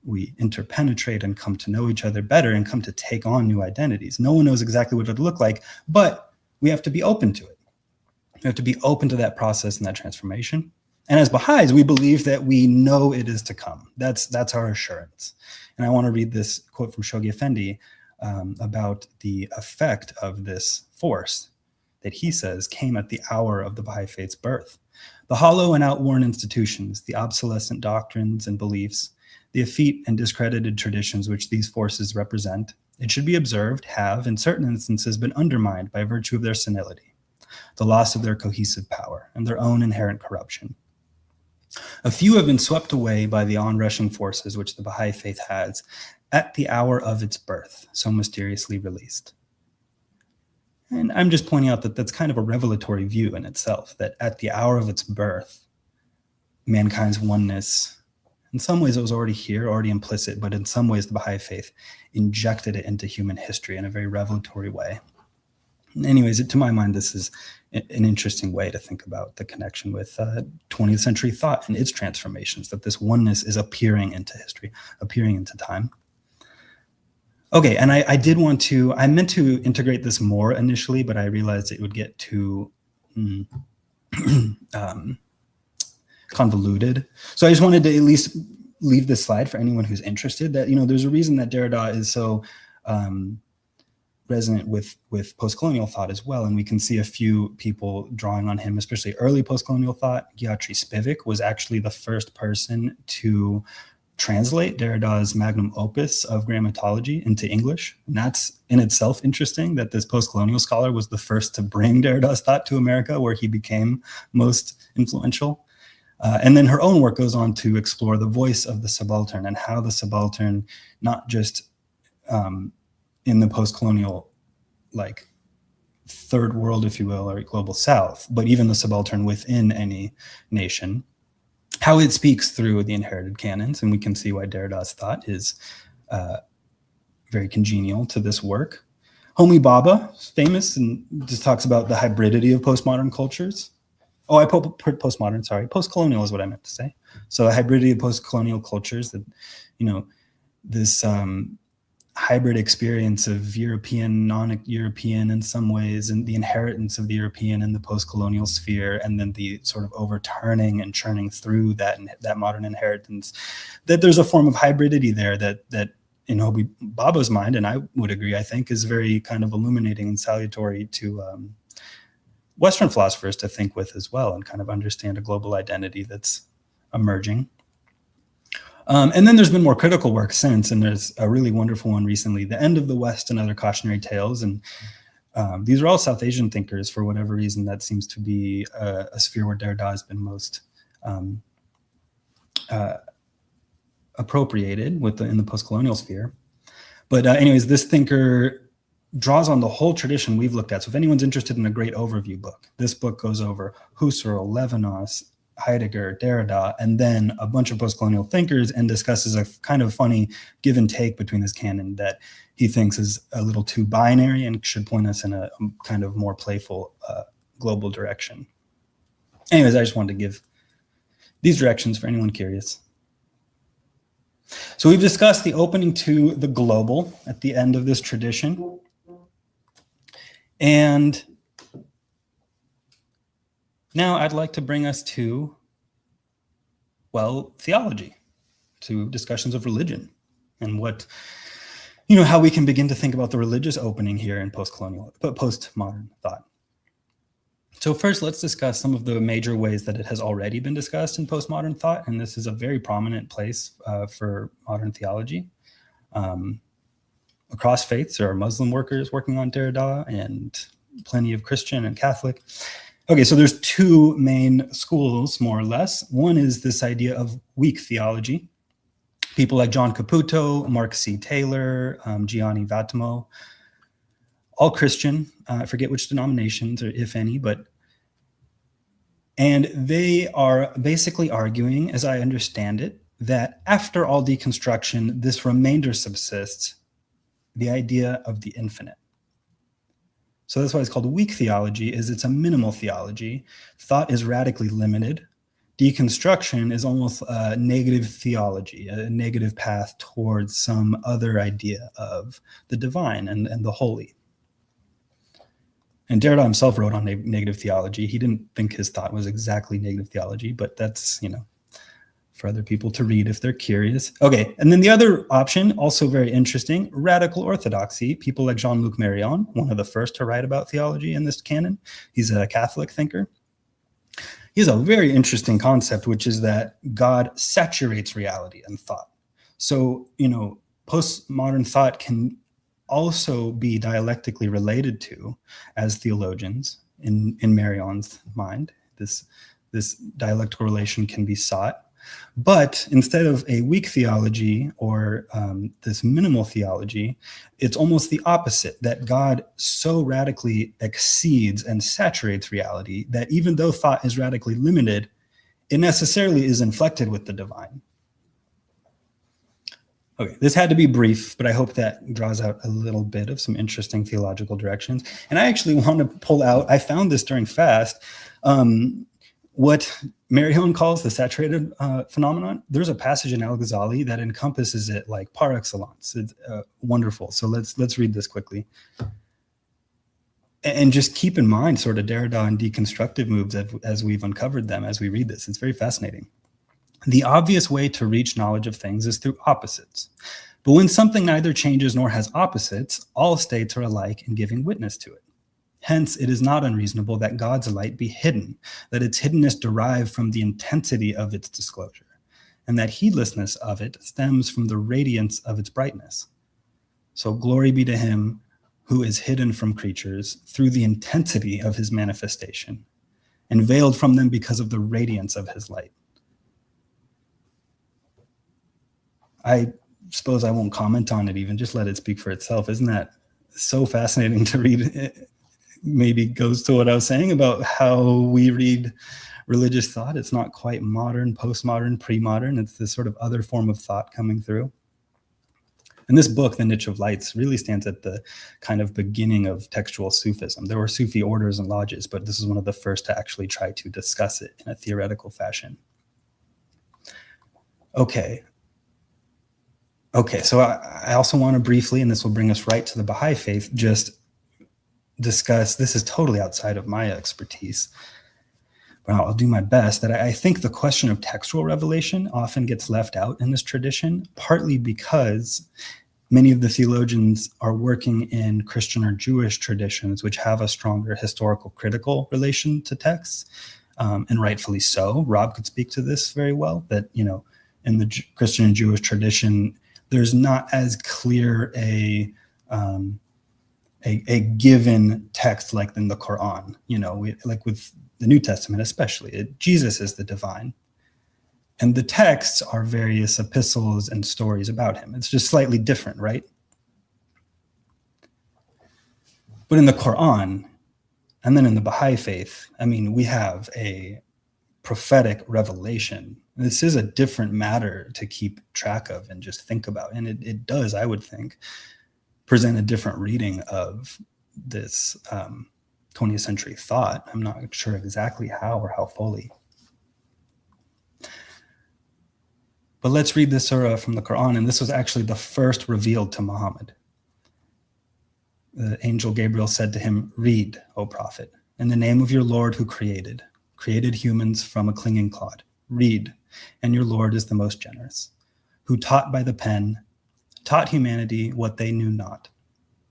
we interpenetrate and come to know each other better and come to take on new identities. No one knows exactly what it would look like, but we have to be open to it. We have to be open to that process and that transformation. And as Baha'is, we believe that we know it is to come. That's our assurance. And I want to read this quote from Shoghi Effendi about the effect of this force that he says came at the hour of the Baha'i Faith's birth. The hollow and outworn institutions, the obsolescent doctrines and beliefs, the effete and discredited traditions which these forces represent, it should be observed, have, in certain instances, been undermined by virtue of their senility, the loss of their cohesive power, and their own inherent corruption. A few have been swept away by the onrushing forces which the Baha'i Faith has, at the hour of its birth, so mysteriously released. And I'm just pointing out that that's kind of a revelatory view in itself, that at the hour of its birth, mankind's oneness, in some ways it was already here, already implicit, but in some ways the Baha'i Faith injected it into human history in a very revelatory way. Anyways, to my mind, this is an interesting way to think about the connection with 20th century thought and its transformations, that this oneness is appearing into history, appearing into time. Okay, and I meant to integrate this more initially, but I realized it would get too convoluted. So I just wanted to at least leave this slide for anyone who's interested that, there's a reason that Derrida is so resonant with post-colonial thought as well. And we can see a few people drawing on him, especially early post-colonial thought. Gayatri Spivak was actually the first person to translate Derrida's magnum opus of grammatology into English. And that's in itself interesting, that this post-colonial scholar was the first to bring Derrida's thought to America, where he became most influential. And then her own work goes on to explore the voice of the subaltern and how the subaltern, not just in the post-colonial, like third world, if you will, or global South, but even the subaltern within any nation, how it speaks through the inherited canons. And we can see why Derrida's thought is very congenial to this work. Homi Bhabha is famous and just talks about the hybridity of postmodern cultures. Oh, I put postmodern, sorry. Post-colonial is what I meant to say. So a hybridity of post-colonial cultures that, this hybrid experience of European, non-European in some ways, and the inheritance of the European in the post-colonial sphere, and then the sort of overturning and churning through that modern inheritance, that there's a form of hybridity there that in Homi Bhabha's mind, and I would agree, I think, is very kind of illuminating and salutary to Western philosophers to think with as well, and kind of understand a global identity that's emerging. And then there's been more critical work since, and there's a really wonderful one recently, The End of the West and Other Cautionary Tales. And these are all South Asian thinkers. For whatever reason, that seems to be a sphere where Derrida has been most appropriated in the post-colonial sphere. But anyways, this thinker draws on the whole tradition we've looked at. So if anyone's interested in a great overview book, this book goes over Husserl, Levinas, Heidegger, Derrida, and then a bunch of post-colonial thinkers, and discusses a kind of funny give and take between this canon that he thinks is a little too binary and should point us in a kind of more playful global direction. Anyways, I just wanted to give these directions for anyone curious. So we've discussed the opening to the global at the end of this tradition. And now I'd like to bring us to, well, theology, to discussions of religion and what, how we can begin to think about the religious opening here in postmodern thought. So first, let's discuss some of the major ways that it has already been discussed in postmodern thought, and this is a very prominent place for modern theology. across faiths. There are Muslim workers working on Derrida and plenty of Christian and Catholic. Okay, so there's two main schools, more or less. One is this idea of weak theology. People like John Caputo, Mark C. Taylor, Gianni Vattimo, all Christian. I forget which denominations, or if any, and they are basically arguing, as I understand it, that after all deconstruction, this remainder subsists, the idea of the infinite. So that's why it's called weak theology, is it's a minimal theology. Thought is radically limited. Deconstruction is almost a negative theology, a negative path towards some other idea of the divine and the holy. And Derrida himself wrote on negative theology. He didn't think his thought was exactly negative theology, but that's, for other people to read if they're curious. Okay, and then the other option, also very interesting, radical orthodoxy. People like Jean-Luc Marion, one of the first to write about theology in this canon. He's a Catholic thinker. He has a very interesting concept, which is that God saturates reality and thought. So, postmodern thought can also be dialectically related to, as theologians, in Marion's mind. This dialectical relation can be sought. But instead of a weak theology or this minimal theology, it's almost the opposite, that God so radically exceeds and saturates reality that even though thought is radically limited, it necessarily is inflected with the divine. Okay, this had to be brief, but I hope that draws out a little bit of some interesting theological directions. And I actually want to pull out, I found this during FAST, what Marion calls the saturated phenomenon. There's a passage in Al-Ghazali that encompasses it like par excellence. It's wonderful. So let's read this quickly. And just keep in mind sort of Derrida and deconstructive moves as we've uncovered them as we read this. It's very fascinating. The obvious way to reach knowledge of things is through opposites. But when something neither changes nor has opposites, all states are alike in giving witness to it. Hence, it is not unreasonable that God's light be hidden, that its hiddenness derive from the intensity of its disclosure, and that heedlessness of it stems from the radiance of its brightness. So glory be to him who is hidden from creatures through the intensity of his manifestation, and veiled from them because of the radiance of his light. I suppose I won't comment on it even, just let it speak for itself. Isn't that so fascinating to read? It maybe goes to what I was saying about how we read religious thought. It's not quite modern, postmodern, pre-modern. It's this sort of other form of thought coming through. And this book, The Niche of Lights, really stands at the kind of beginning of textual Sufism. There were Sufi orders and lodges, but this is one of the first to actually try to discuss it in a theoretical fashion. Okay, so I also want to briefly, and this will bring us right to the Baha'i Faith, just discuss, this is totally outside of my expertise, but I'll do my best, that I think the question of textual revelation often gets left out in this tradition, partly because many of the theologians are working in Christian or Jewish traditions, which have a stronger historical critical relation to texts, and rightfully so. Rob could speak to this very well, that, in the Christian and Jewish tradition, there's not as clear a given text like in the Quran, like with the New Testament especially. Jesus is the divine. And the texts are various epistles and stories about him. It's just slightly different, right? But in the Quran, and then in the Baha'i Faith, we have a prophetic revelation. This is a different matter to keep track of and just think about. And it does, I would think, present a different reading of this 20th century thought. I'm not sure exactly how or how fully. But let's read this surah from the Quran, and this was actually the first revealed to Muhammad. The angel Gabriel said to him, "Read, O Prophet, in the name of your Lord who created humans from a clinging clod. Read, and your Lord is the most generous, who taught by the pen, taught humanity what they knew not.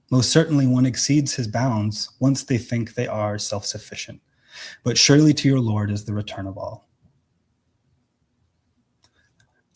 Most certainly one exceeds his bounds once they think they are self-sufficient, but surely to your Lord is the return of all."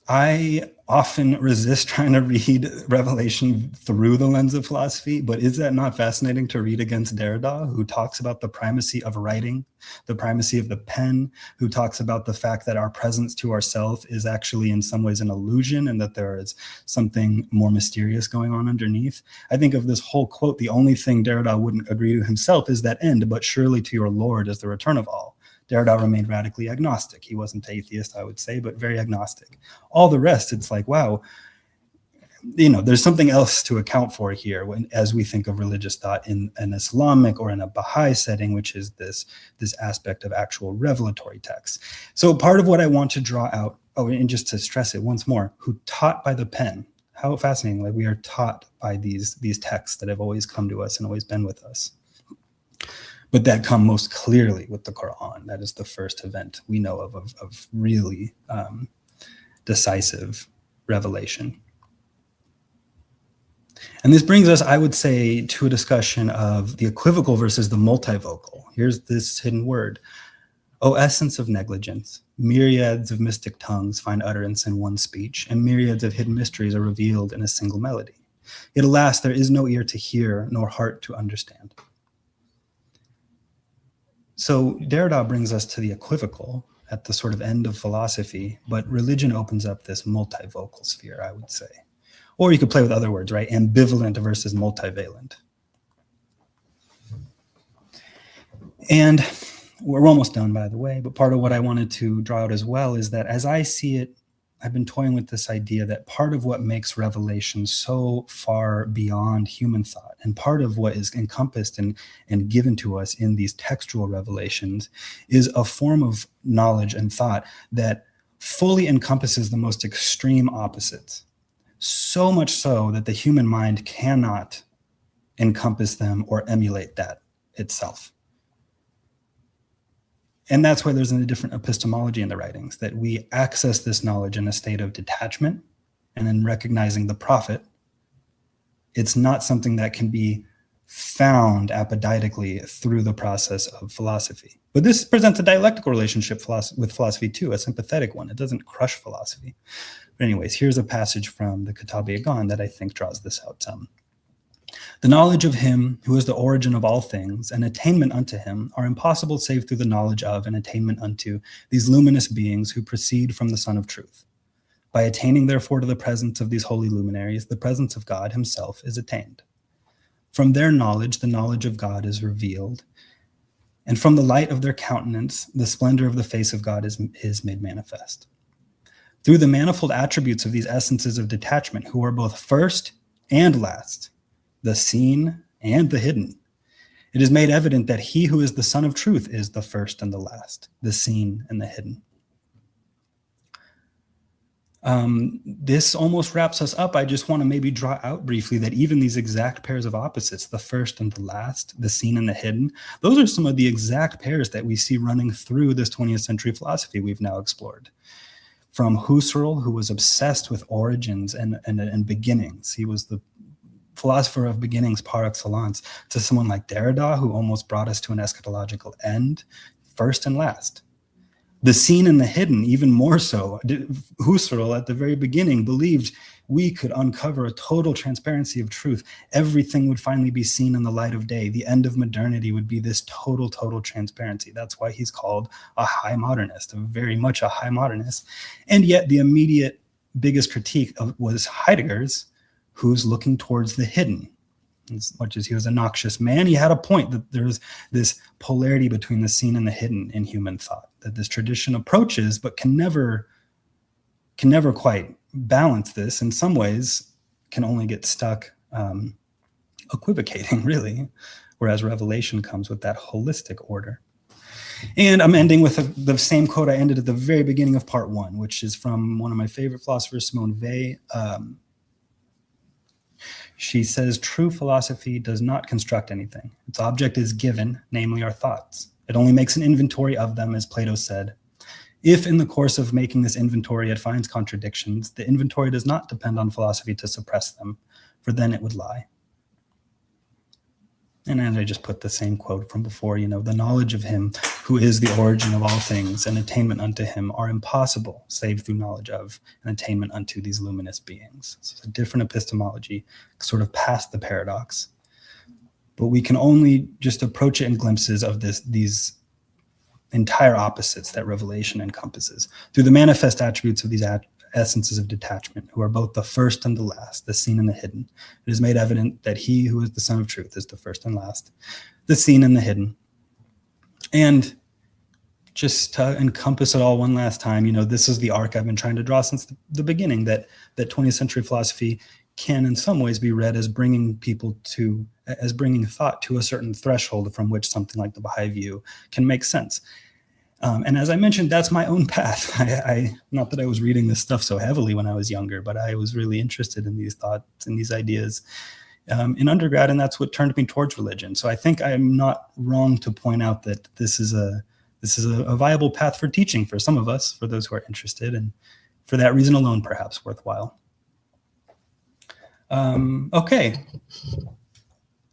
I often resist trying to read Revelation through the lens of philosophy, but is that not fascinating to read against Derrida, who talks about the primacy of writing, the primacy of the pen, who talks about the fact that our presence to ourselves is actually in some ways an illusion and that there is something more mysterious going on underneath? I think of this whole quote, the only thing Derrida wouldn't agree to himself is that end, but surely to your Lord is the return of all. Derrida remained radically agnostic. He wasn't atheist, I would say, but very agnostic. All the rest, it's like, wow, there's something else to account for here as we think of religious thought in an Islamic or in a Baha'i setting, which is this aspect of actual revelatory texts. So part of what I want to draw out, and just to stress it once more, who taught by the pen. How fascinating, like we are taught by these texts that have always come to us and always been with us. But that come most clearly with the Quran. That is the first event we know of really decisive revelation. And this brings us, I would say, to a discussion of the equivocal versus the multivocal. Here's this hidden word. O essence of negligence, myriads of mystic tongues find utterance in one speech, and myriads of hidden mysteries are revealed in a single melody. Yet alas, there is no ear to hear, nor heart to understand. So Derrida brings us to the equivocal at the sort of end of philosophy, but religion opens up this multivocal sphere, I would say. Or you could play with other words, right? Ambivalent versus multivalent. And we're almost done, by the way, but part of what I wanted to draw out as well is that as I see it, I've been toying with this idea that part of what makes revelation so far beyond human thought, and part of what is encompassed and given to us in these textual revelations, is a form of knowledge and thought that fully encompasses the most extreme opposites. So much so that the human mind cannot encompass them or emulate that itself. And that's why there's a different epistemology in the writings, that we access this knowledge in a state of detachment, and in recognizing the prophet, it's not something that can be found apodeictically through the process of philosophy. But this presents a dialectical relationship with philosophy too, a sympathetic one. It doesn't crush philosophy. But anyways, here's a passage from the Kitab-i-Agan that I think draws this out some. The knowledge of him who is the origin of all things and attainment unto him are impossible save through the knowledge of and attainment unto these luminous beings who proceed from the Sun of Truth. By attaining therefore to the presence of these holy luminaries, the presence of God himself is attained. From their knowledge, the knowledge of God is revealed, and from the light of their countenance, the splendor of the face of God is made manifest. Through the manifold attributes of these essences of detachment, who are both first and last, the seen and the hidden, it is made evident that he who is the Son of Truth is the first and the last, the seen and the hidden. This almost wraps us up. I just want to maybe draw out briefly that even these exact pairs of opposites, the first and the last, the seen and the hidden, those are some of the exact pairs that we see running through this 20th century philosophy we've now explored. From Husserl, who was obsessed with origins and beginnings. He was the philosopher of beginnings par excellence, to someone like Derrida, who almost brought us to an eschatological end, first and last. The seen and the hidden, even more so. Husserl, at the very beginning, believed we could uncover a total transparency of truth. Everything would finally be seen in the light of day. The end of modernity would be this total transparency. That's why he's called a high modernist, very much a high modernist. And yet the immediate biggest critique was Heidegger's, who's looking towards the hidden. As much as he was a noxious man, he had a point that there's this polarity between the seen and the hidden in human thought, that this tradition approaches, but can never quite balance this. In some ways, can only get stuck equivocating, really, whereas revelation comes with that holistic order. And I'm ending with the same quote I ended at the very beginning of part one, which is from one of my favorite philosophers, Simone Weil. She says, true philosophy does not construct anything. Its object is given, namely our thoughts. It only makes an inventory of them, as Plato said. If in the course of making this inventory it finds contradictions, the inventory does not depend on philosophy to suppress them, for then it would lie. And then I just put the same quote from before, the knowledge of him who is the origin of all things, and attainment unto him are impossible, save through knowledge of, and attainment unto these luminous beings. So it's a different epistemology, sort of past the paradox. But we can only just approach it in glimpses of these entire opposites that revelation encompasses, through the manifest attributes of these essences of detachment, who are both the first and the last, the seen and the hidden. It is made evident that he who is the Son of Truth is the first and last, the seen and the hidden. And just to encompass it all one last time, you know, this is the arc I've been trying to draw since the beginning, that 20th century philosophy can in some ways be read as bringing thought to a certain threshold from which something like the Baha'i view can make sense. And as I mentioned, that's my own path. Not that I was reading this stuff so heavily when I was younger, but I was really interested in these thoughts and these ideas in undergrad, and that's what turned me towards religion. So I think I'm not wrong to point out that this is a viable path for teaching for some of us, for those who are interested, and for that reason alone, perhaps worthwhile. Okay,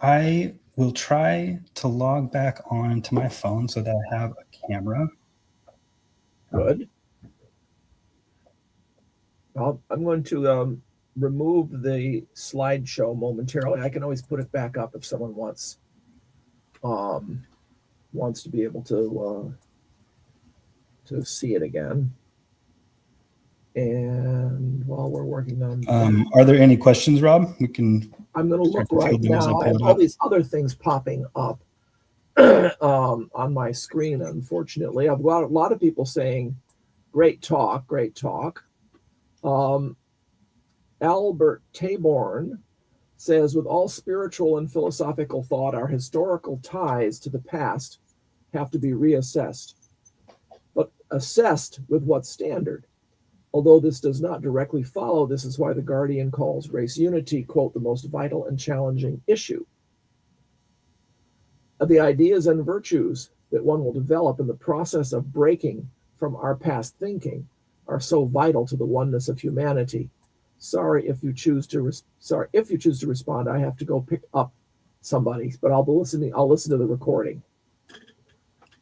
I will try to log back on to my phone so that I have a camera. Good. I'm going to remove the slideshow momentarily. I can always put it back up if someone wants to be able to see it again. And while we're working on are there any questions, Rob? I'm going to look right now. I have all these other things popping up on my screen, unfortunately. I've got a lot of people saying, great talk, great talk. Albert Taborn says, with all spiritual and philosophical thought, our historical ties to the past have to be reassessed. But assessed with what standard? Although this does not directly follow, this is why the Guardian calls race unity, quote, the most vital and challenging issue. The ideas and virtues that one will develop in the process of breaking from our past thinking are so vital to the oneness of humanity. Sorry if you choose to respond. I have to go pick up somebody, but I'll listen to the recording.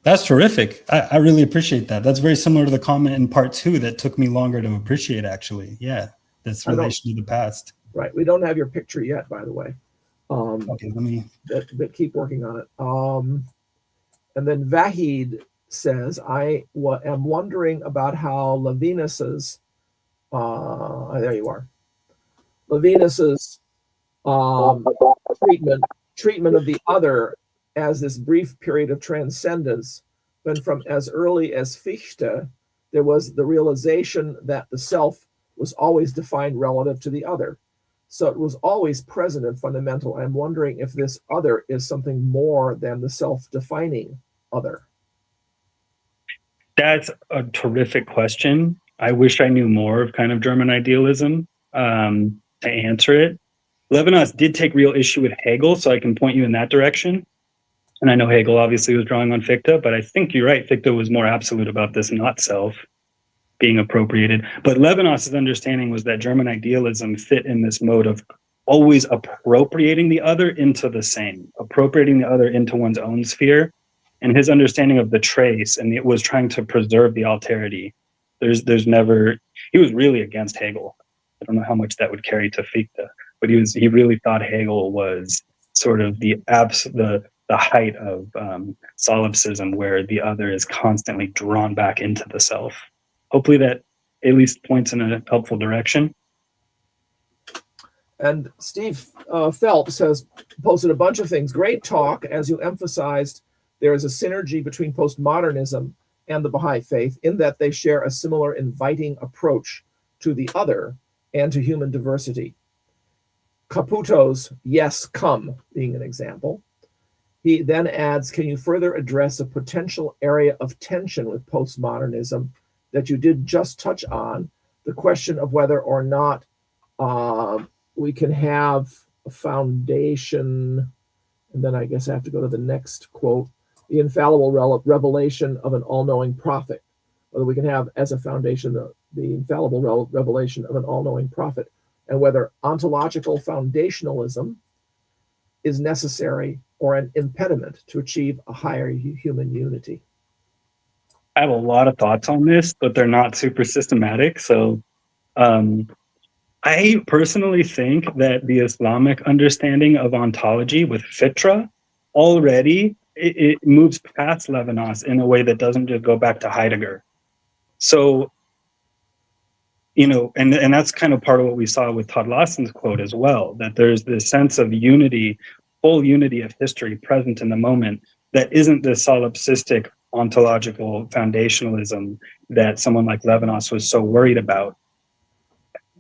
That's terrific. I really appreciate that. That's very similar to the comment in part 2 that took me longer to appreciate, actually. Yeah, that's relation to the past. Right. We don't have your picture yet, by the way. Okay, let me... But keep working on it. And then Vahid says, I am wondering about how Levinas's, there you are, Levinas's treatment of the other as this brief period of transcendence, when from as early as Fichte, there was the realization that the self was always defined relative to the other. So it was always present and fundamental. I'm wondering if this other is something more than the self-defining other. That's a terrific question. I wish I knew more of kind of German idealism to answer it. Levinas did take real issue with Hegel, so I can point you in that direction. And I know Hegel obviously was drawing on Fichte, but I think you're right. Fichte was more absolute about this not self being appropriated. But Levinas's understanding was that German idealism fit in this mode of always appropriating the other into the same, appropriating the other into one's own sphere. And his understanding of the trace, and it was trying to preserve the alterity. There's never, he was really against Hegel. I don't know how much that would carry to Fichte, but he really thought Hegel was sort of the height of solipsism, where the other is constantly drawn back into the self. Hopefully that at least points in a helpful direction. And Steve Phelps has posted a bunch of things. Great talk. As you emphasized, there is a synergy between postmodernism and the Baha'i Faith in that they share a similar inviting approach to the other and to human diversity. Caputo's "Yes, come" being an example. He then adds, can you further address a potential area of tension with postmodernism that you did just touch on, the question of whether or not we can have a foundation, and then I guess I have to go to the next quote, the infallible revelation of an all-knowing prophet, whether we can have as a foundation the infallible revelation of an all-knowing prophet, and whether ontological foundationalism is necessary or an impediment to achieve a higher human unity. I have a lot of thoughts on this, but they're not super systematic. So I personally think that the Islamic understanding of ontology with fitra already it moves past Levinas in a way that doesn't just go back to Heidegger. So, you know, and that's kind of part of what we saw with Todd Lawson's quote as well, that there's this sense of unity, full unity of history present in the moment that isn't this solipsistic ontological foundationalism that someone like Levinas was so worried about.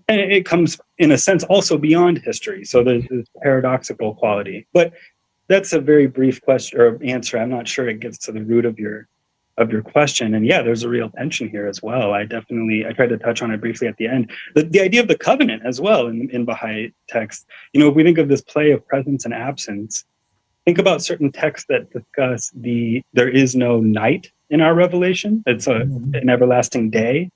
And it comes, in a sense, also beyond history. So there's this paradoxical quality. But that's a very brief question or answer. I'm not sure it gets to the root of your question. And yeah, there's a real tension here as well. I tried to touch on it briefly at the end. The idea of the covenant as well in Baha'i texts. You know, if we think of this play of presence and absence, think about certain texts that discuss there is no night in our revelation. It's an everlasting day.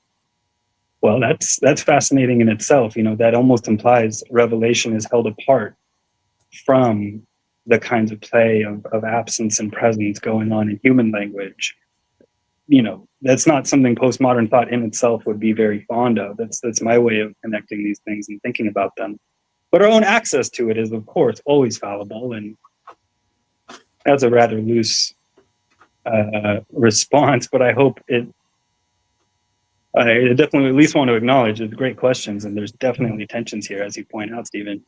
Well, that's fascinating in itself. You know, that almost implies revelation is held apart from the kinds of play of absence and presence going on in human language. You know, that's not something postmodern thought in itself would be very fond of. That's my way of connecting these things and thinking about them. But our own access to it is, of course, always fallible, and that's a rather loose response. But I hope I definitely at least want to acknowledge it's great questions, and there's definitely tensions here, as you point out, Stephen.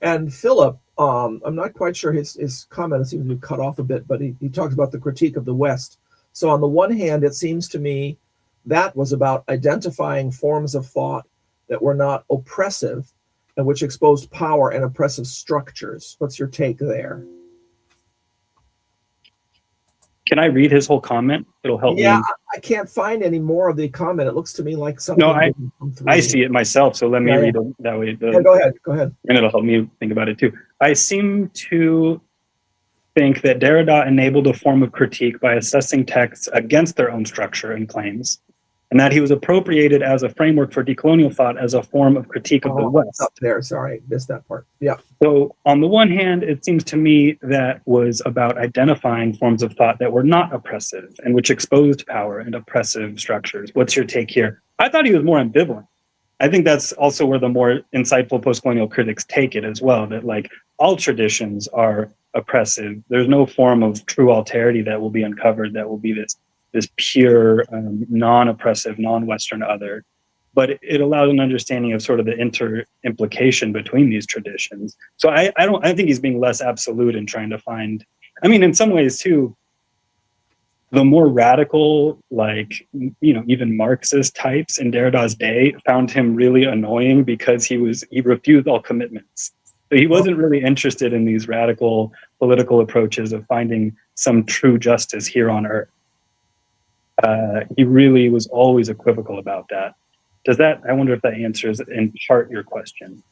And Philip, I'm not quite sure his comment seems to be cut off a bit, but he talks about the critique of the West. So on the one hand, it seems to me that was about identifying forms of thought that were not oppressive and which exposed power and oppressive structures. What's your take there? Can I read his whole comment? It'll help me. Yeah, I can't find any more of the comment. It looks to me like something. No, I see it myself, so let me read it that way. Yeah, go ahead. And it'll help me think about it too. I seem to think that Derrida enabled a form of critique by assessing texts against their own structure and claims, and that he was appropriated as a framework for decolonial thought as a form of critique of the West. Up there, sorry, missed that part. Yeah. So on the one hand, it seems to me that was about identifying forms of thought that were not oppressive and which exposed power and oppressive structures. What's your take here? I thought he was more ambivalent. I think that's also where the more insightful post-colonial critics take it as well, that like all traditions are oppressive. There's no form of true alterity that will be uncovered that will be this pure, non-oppressive, non-Western other. But it allows an understanding of sort of the inter-implication between these traditions. So I think he's being less absolute in trying to find, I mean, in some ways too, the more radical, like, you know, even Marxist types in Derrida's day found him really annoying because he refused all commitments. So he wasn't really interested in these radical political approaches of finding some true justice here on earth. He really was always equivocal about that. I wonder if that answers in part your question.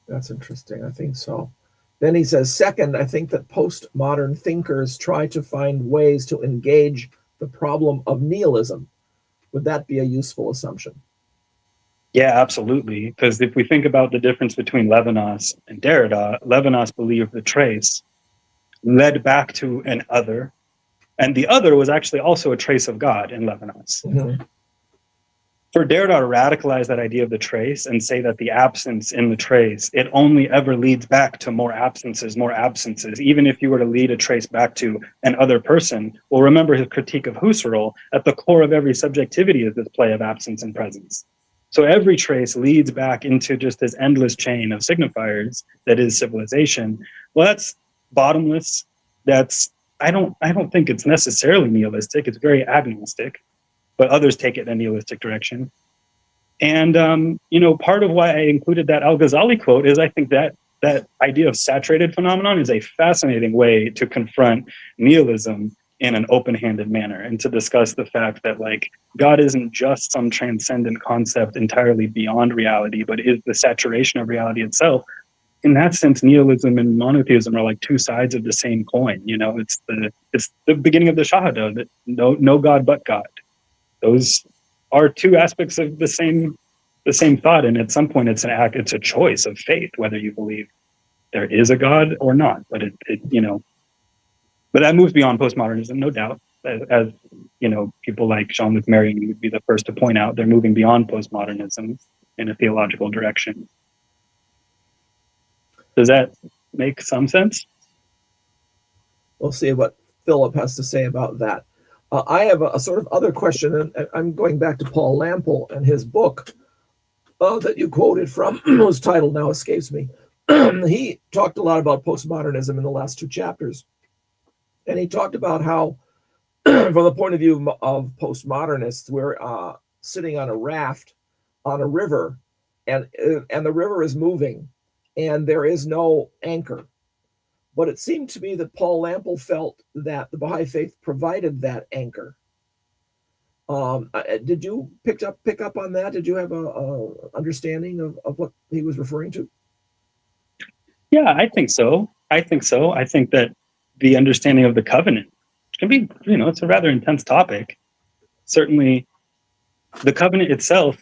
That's interesting. I think so. Then he says, second, I think that postmodern thinkers try to find ways to engage the problem of nihilism. Would that be a useful assumption? Yeah, absolutely. Because if we think about the difference between Levinas and Derrida, Levinas believed the trace led back to an other, and the other was actually also a trace of God in Levinas. Mm-hmm. For Derrida to radicalize that idea of the trace and say that the absence in the trace, it only ever leads back to more absences, even if you were to lead a trace back to an other person. Well, remember his critique of Husserl, at the core of every subjectivity is this play of absence and presence. So every trace leads back into just this endless chain of signifiers that is civilization. Well, that's bottomless. I don't think it's necessarily nihilistic. It's very agnostic, but others take it in a nihilistic direction. And, part of why I included that Al-Ghazali quote is I think that idea of saturated phenomenon is a fascinating way to confront nihilism in an open-handed manner and to discuss the fact that, like, God isn't just some transcendent concept entirely beyond reality, but is the saturation of reality itself. In that sense, nihilism and monotheism are like two sides of the same coin. You know, it's the beginning of the Shahada, that no God but God. Those are two aspects of the same thought, and at some point it's a choice of faith whether you believe there is a God or not. But But that moves beyond postmodernism, no doubt. As you know, people like Jean-Luc Marion would be the first to point out, they're moving beyond postmodernism in a theological direction. Does that make some sense? We'll see what Philip has to say about that. I have a sort of other question, and I'm going back to Paul Lample and his book that you quoted from, whose title now escapes me. He talked a lot about postmodernism in the last two chapters. And he talked about how, from the point of view of postmodernists, we're sitting on a raft on a river, and the river is moving, and there is no anchor. But it seemed to me that Paul Lample felt that the Baha'i Faith provided that anchor. Did you pick up on that? Did you have a understanding of what he was referring to? Yeah, I think so. I think that the understanding of the covenant, which can be, it's a rather intense topic. Certainly, the covenant itself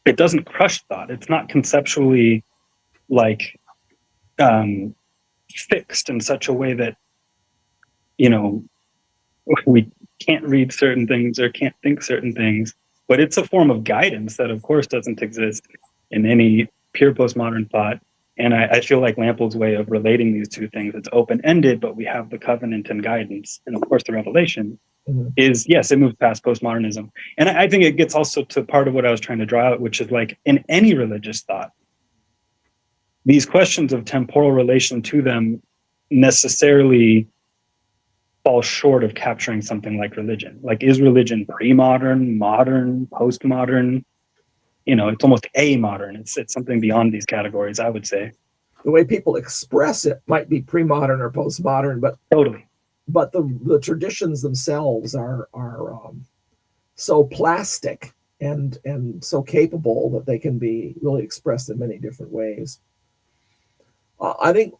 it doesn't crush thought. It's not conceptually fixed in such a way that, we can't read certain things or can't think certain things, but it's a form of guidance that of course doesn't exist in any pure postmodern thought. And I feel like Lample's way of relating these two things, it's open-ended, but we have the covenant and guidance. And of course, the revelation is, yes, it moves past postmodernism. And I think it gets also to part of what I was trying to draw out, which is like in any religious thought, these questions of temporal relation to them necessarily fall short of capturing something like religion. Like, is religion pre-modern, modern, postmodern? It's almost a-modern. It's something beyond these categories, I would say. The way people express it might be pre-modern or postmodern, but totally. But the traditions themselves are so plastic and so capable that they can be really expressed in many different ways. I think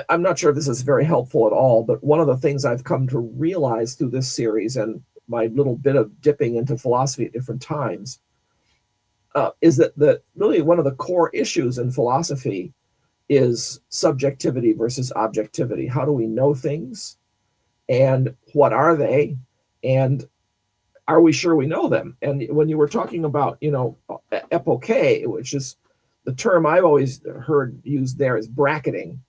I'm not sure if this is very helpful at all, but one of the things I've come to realize through this series and my little bit of dipping into philosophy at different times is that really one of the core issues in philosophy is subjectivity versus objectivity. How do we know things? And what are they? And are we sure we know them? And when you were talking about, epoche, which is the term I've always heard used there is bracketing,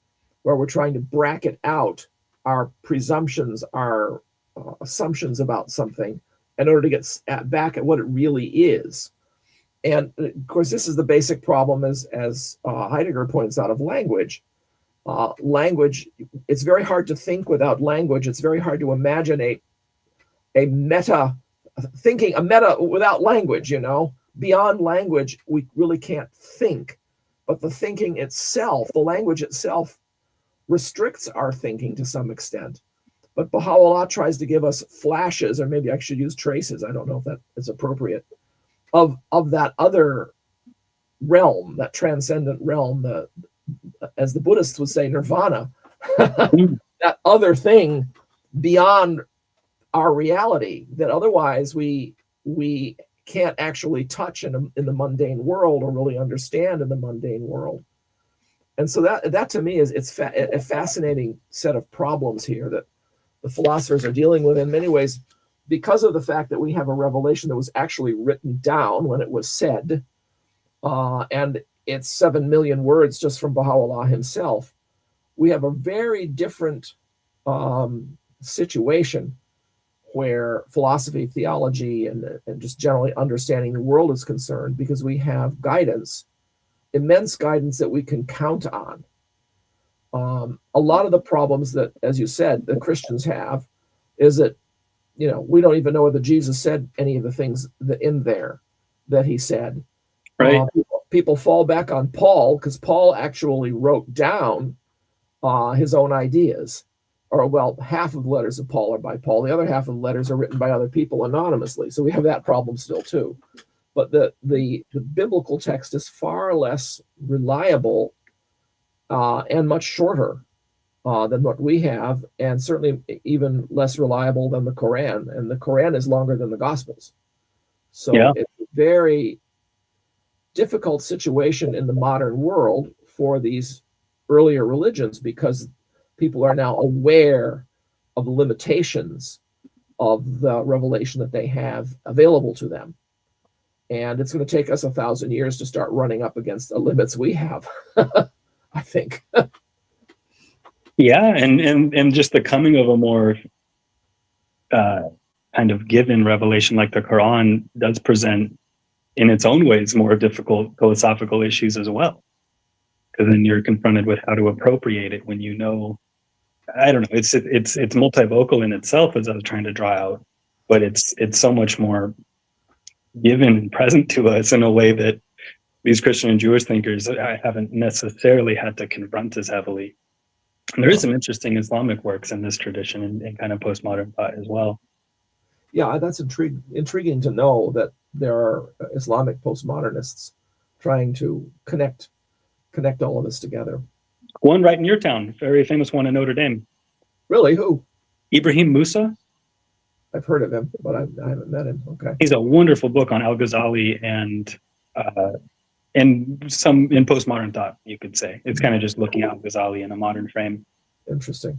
where we're trying to bracket out our presumptions, our assumptions about something in order to get back at what it really is. And of course, this is the basic problem, as Heidegger points out, of language. Language, it's very hard to think without language. It's very hard to imagine a meta without language, Beyond language, we really can't think. But the thinking itself, the language itself, restricts our thinking to some extent. But Baha'u'llah tries to give us flashes, or maybe I should use traces, I don't know if that is appropriate, of that other realm, that transcendent realm, as the Buddhists would say, nirvana, that other thing beyond our reality that otherwise we can't actually touch in the mundane world or really understand in the mundane world. And so that to me is a fascinating set of problems here that the philosophers are dealing with in many ways, because of the fact that we have a revelation that was actually written down when it was said, and it's 7 million words just from Baha'u'llah himself. We have a very different situation where philosophy, theology, and just generally understanding the world is concerned, because we have guidance, immense guidance that we can count on. A lot of the problems that, as you said, the Christians have is that, we don't even know whether Jesus said any of the things in there that he said. Right. People fall back on Paul because Paul actually wrote down his own ideas. Or, well, half of the letters of Paul are by Paul. The other half of the letters are written by other people anonymously. So we have that problem still too. But the biblical text is far less reliable and much shorter than what we have, and certainly even less reliable than the Quran. And the Quran is longer than the Gospels. So It's a very difficult situation in the modern world for these earlier religions, because people are now aware of the limitations of the revelation that they have available to them. And it's going to take us 1,000 years to start running up against the limits we have, I think. Yeah, and just the coming of a more kind of given revelation like the Quran does present in its own ways more difficult philosophical issues as well. Because then you're confronted with how to appropriate it when you know, I don't know, it's multivocal in itself, as I was trying to draw out, but it's so much more given and present to us in a way that these Christian and Jewish thinkers I haven't necessarily had to confront as heavily. And there is some interesting Islamic works in this tradition and kind of postmodern thought as well. Yeah, that's intriguing to know that there are Islamic postmodernists trying to connect all of this together. One right in your town, very famous one in Notre Dame. Really? Who? Ibrahim Musa. I've heard of him, but I haven't met him. Okay. He's a wonderful book on Al-Ghazali and some in postmodern thought, you could say. It's kind of just looking at Al-Ghazali in a modern frame. Interesting.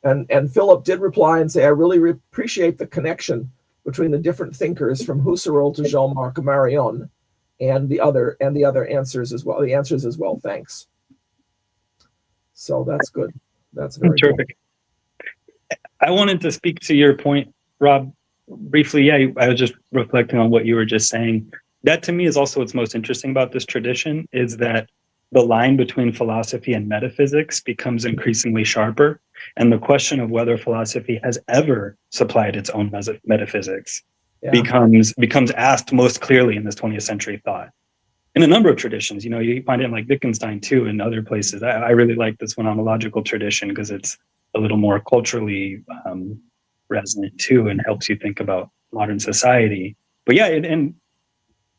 And Philip did reply and say, I really appreciate the connection between the different thinkers from Husserl to Jean-Marc Marion and the other answers as well. The answers as well. Thanks. So that's good. That's very terrific. Cool. I wanted to speak to your point, Rob, briefly. Yeah, I was just reflecting on what you were just saying. That to me is also what's most interesting about this tradition, is that the line between philosophy and metaphysics becomes increasingly sharper. And the question of whether philosophy has ever supplied its own metaphysics becomes asked most clearly in this 20th century thought. In a number of traditions, you find it in like Wittgenstein too, and other places. I really like this phenomenological tradition because it's a little more culturally resonant too, and helps you think about modern society. But yeah, and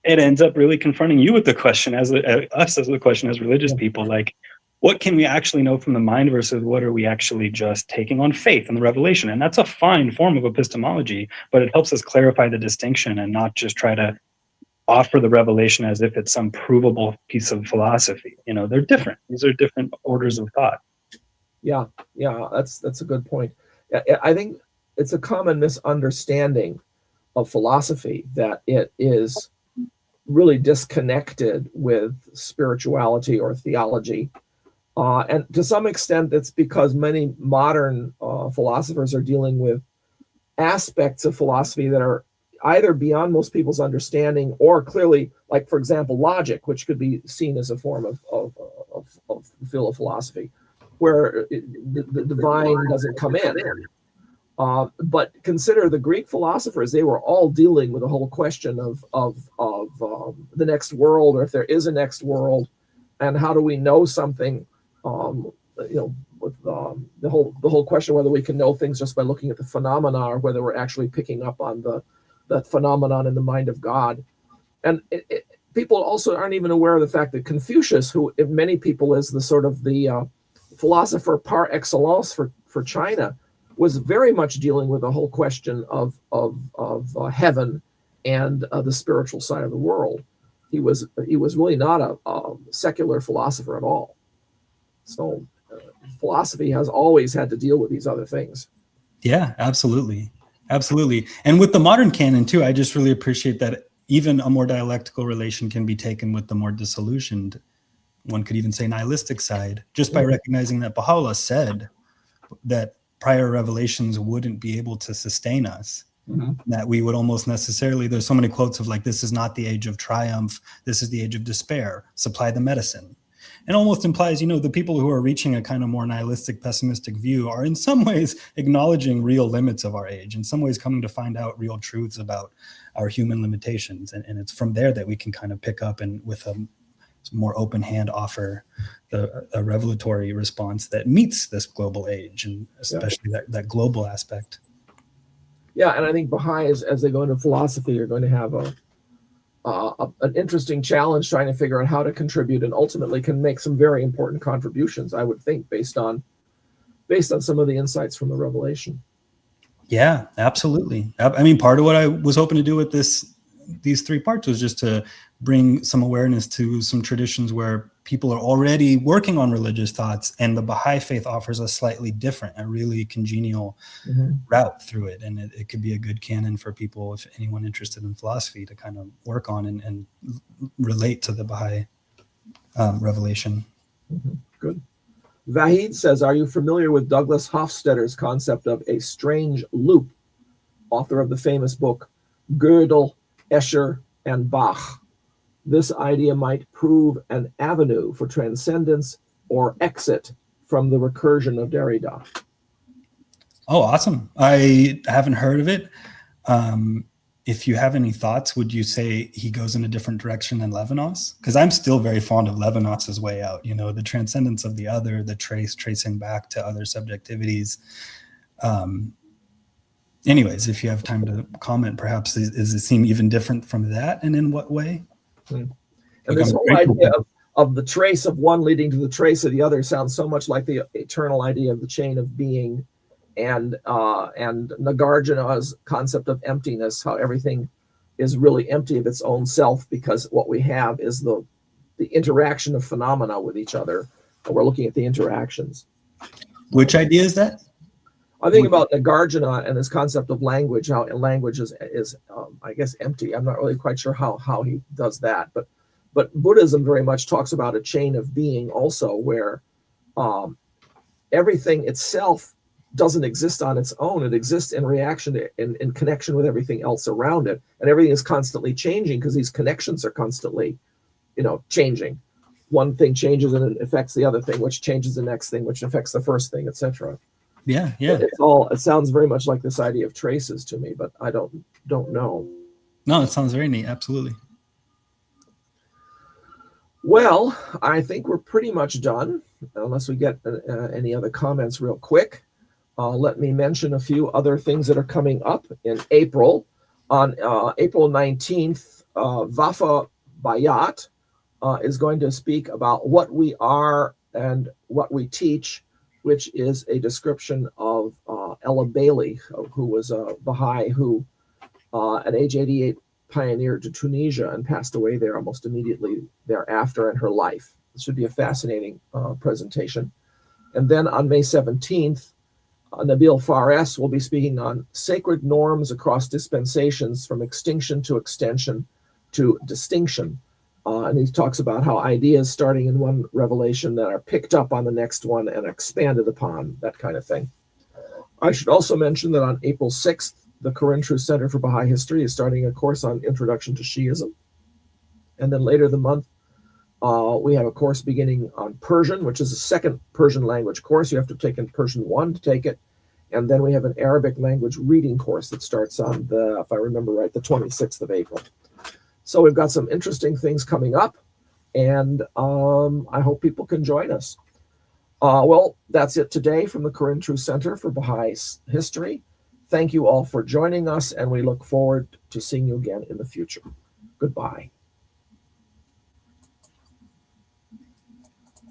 it ends up really confronting you with the question as religious people, like, what can we actually know from the mind versus what are we actually just taking on faith and the revelation? And that's a fine form of epistemology, but it helps us clarify the distinction and not just try to offer the revelation as if it's some provable piece of philosophy. They're different. These are different orders of thought. Yeah, that's a good point. I think it's a common misunderstanding of philosophy that it is really disconnected with spirituality or theology. And to some extent, it's because many modern philosophers are dealing with aspects of philosophy that are either beyond most people's understanding or clearly, like, for example, logic, which could be seen as a form of philosophy, where the divine doesn't come in. But consider the Greek philosophers; they were all dealing with the whole question of the next world, or if there is a next world, and how do we know something? With the whole question whether we can know things just by looking at the phenomena, or whether we're actually picking up on that phenomenon in the mind of God. And people also aren't even aware of the fact that Confucius, who many people is the sort of the philosopher par excellence for China, was very much dealing with the whole question of heaven and the spiritual side of the world. He was really not a secular philosopher at all. So philosophy has always had to deal with these other things. Yeah, absolutely. And with the modern canon too, I just really appreciate that even a more dialectical relation can be taken with the more disillusioned, one could even say nihilistic side, just by recognizing that Baha'u'llah said that prior revelations wouldn't be able to sustain us. That we would almost necessarily, there's so many quotes of like, this is not the age of triumph, this is the age of despair, supply the medicine. It almost implies, the people who are reaching a kind of more nihilistic, pessimistic view are in some ways acknowledging real limits of our age, in some ways coming to find out real truths about our human limitations. And it's from there that we can kind of pick up and with a more open hand offer a revelatory response that meets this global age, and especially that global aspect. Yeah, and I think Baha'is, as they go into philosophy, are going to have an interesting challenge trying to figure out how to contribute, and ultimately can make some very important contributions, I would think, based on some of the insights from the revelation. Yeah, absolutely. I mean, part of what I was hoping to do with this these 3 parts was just to bring some awareness to some traditions where people are already working on religious thoughts, and the Baha'i Faith offers a slightly different, a really congenial route through it. And it could be a good canon for people, if anyone interested in philosophy, to kind of work on and relate to the Baha'i revelation. Good. Vahid says, are you familiar with Douglas Hofstadter's concept of a strange loop, author of the famous book Gödel, Escher, and Bach? This idea might prove an avenue for transcendence or exit from the recursion of Derrida. Oh, awesome. I haven't heard of it. If you have any thoughts, would you say he goes in a different direction than Levinas? Because I'm still very fond of Levinas's way out, the transcendence of the other, the tracing back to other subjectivities. Anyways, if you have time to comment, perhaps, does it seem even different from that, and in what way? And this whole idea of the trace of one leading to the trace of the other sounds so much like the eternal idea of the chain of being, and Nagarjuna's concept of emptiness, how everything is really empty of its own self, because what we have is the interaction of phenomena with each other, and we're looking at the interactions. Which idea is that? I think about Nagarjuna and his concept of language, how language is I guess, empty. I'm not really quite sure how he does that, but Buddhism very much talks about a chain of being also, where everything itself doesn't exist on its own. It exists in reaction to, in connection with everything else around it, and everything is constantly changing because these connections are constantly, changing. One thing changes and it affects the other thing, which changes the next thing, which affects the first thing, etc. Yeah. It sounds very much like this idea of traces to me, but I don't know. No, it sounds very neat. Absolutely. Well, I think we're pretty much done, unless we get any other comments real quick. Let me mention a few other things that are coming up in April. On April 19th, Vafa Bayat is going to speak about what we are and what we teach, which is a description of Ella Bailey, who was a Baha'i who, at age 88, pioneered to Tunisia and passed away there almost immediately thereafter in her life. This should be a fascinating presentation. And then on May 17th, Nabil Fares will be speaking on sacred norms across dispensations, from extinction to extension to distinction. And he talks about how ideas starting in one revelation that are picked up on the next one and expanded upon, that kind of thing. I should also mention that on April 6th, the Koran True Center for Baha'i History is starting a course on Introduction to Shi'ism. And then later the month, we have a course beginning on Persian, which is a second Persian language course. You have to take in Persian 1 to take it. And then we have an Arabic language reading course that starts on if I remember right, the 26th of April. So we've got some interesting things coming up, and I hope people can join us. Well, that's it today from the Koran True Center for Baha'i History. Thank you all for joining us, and we look forward to seeing you again in the future. Goodbye.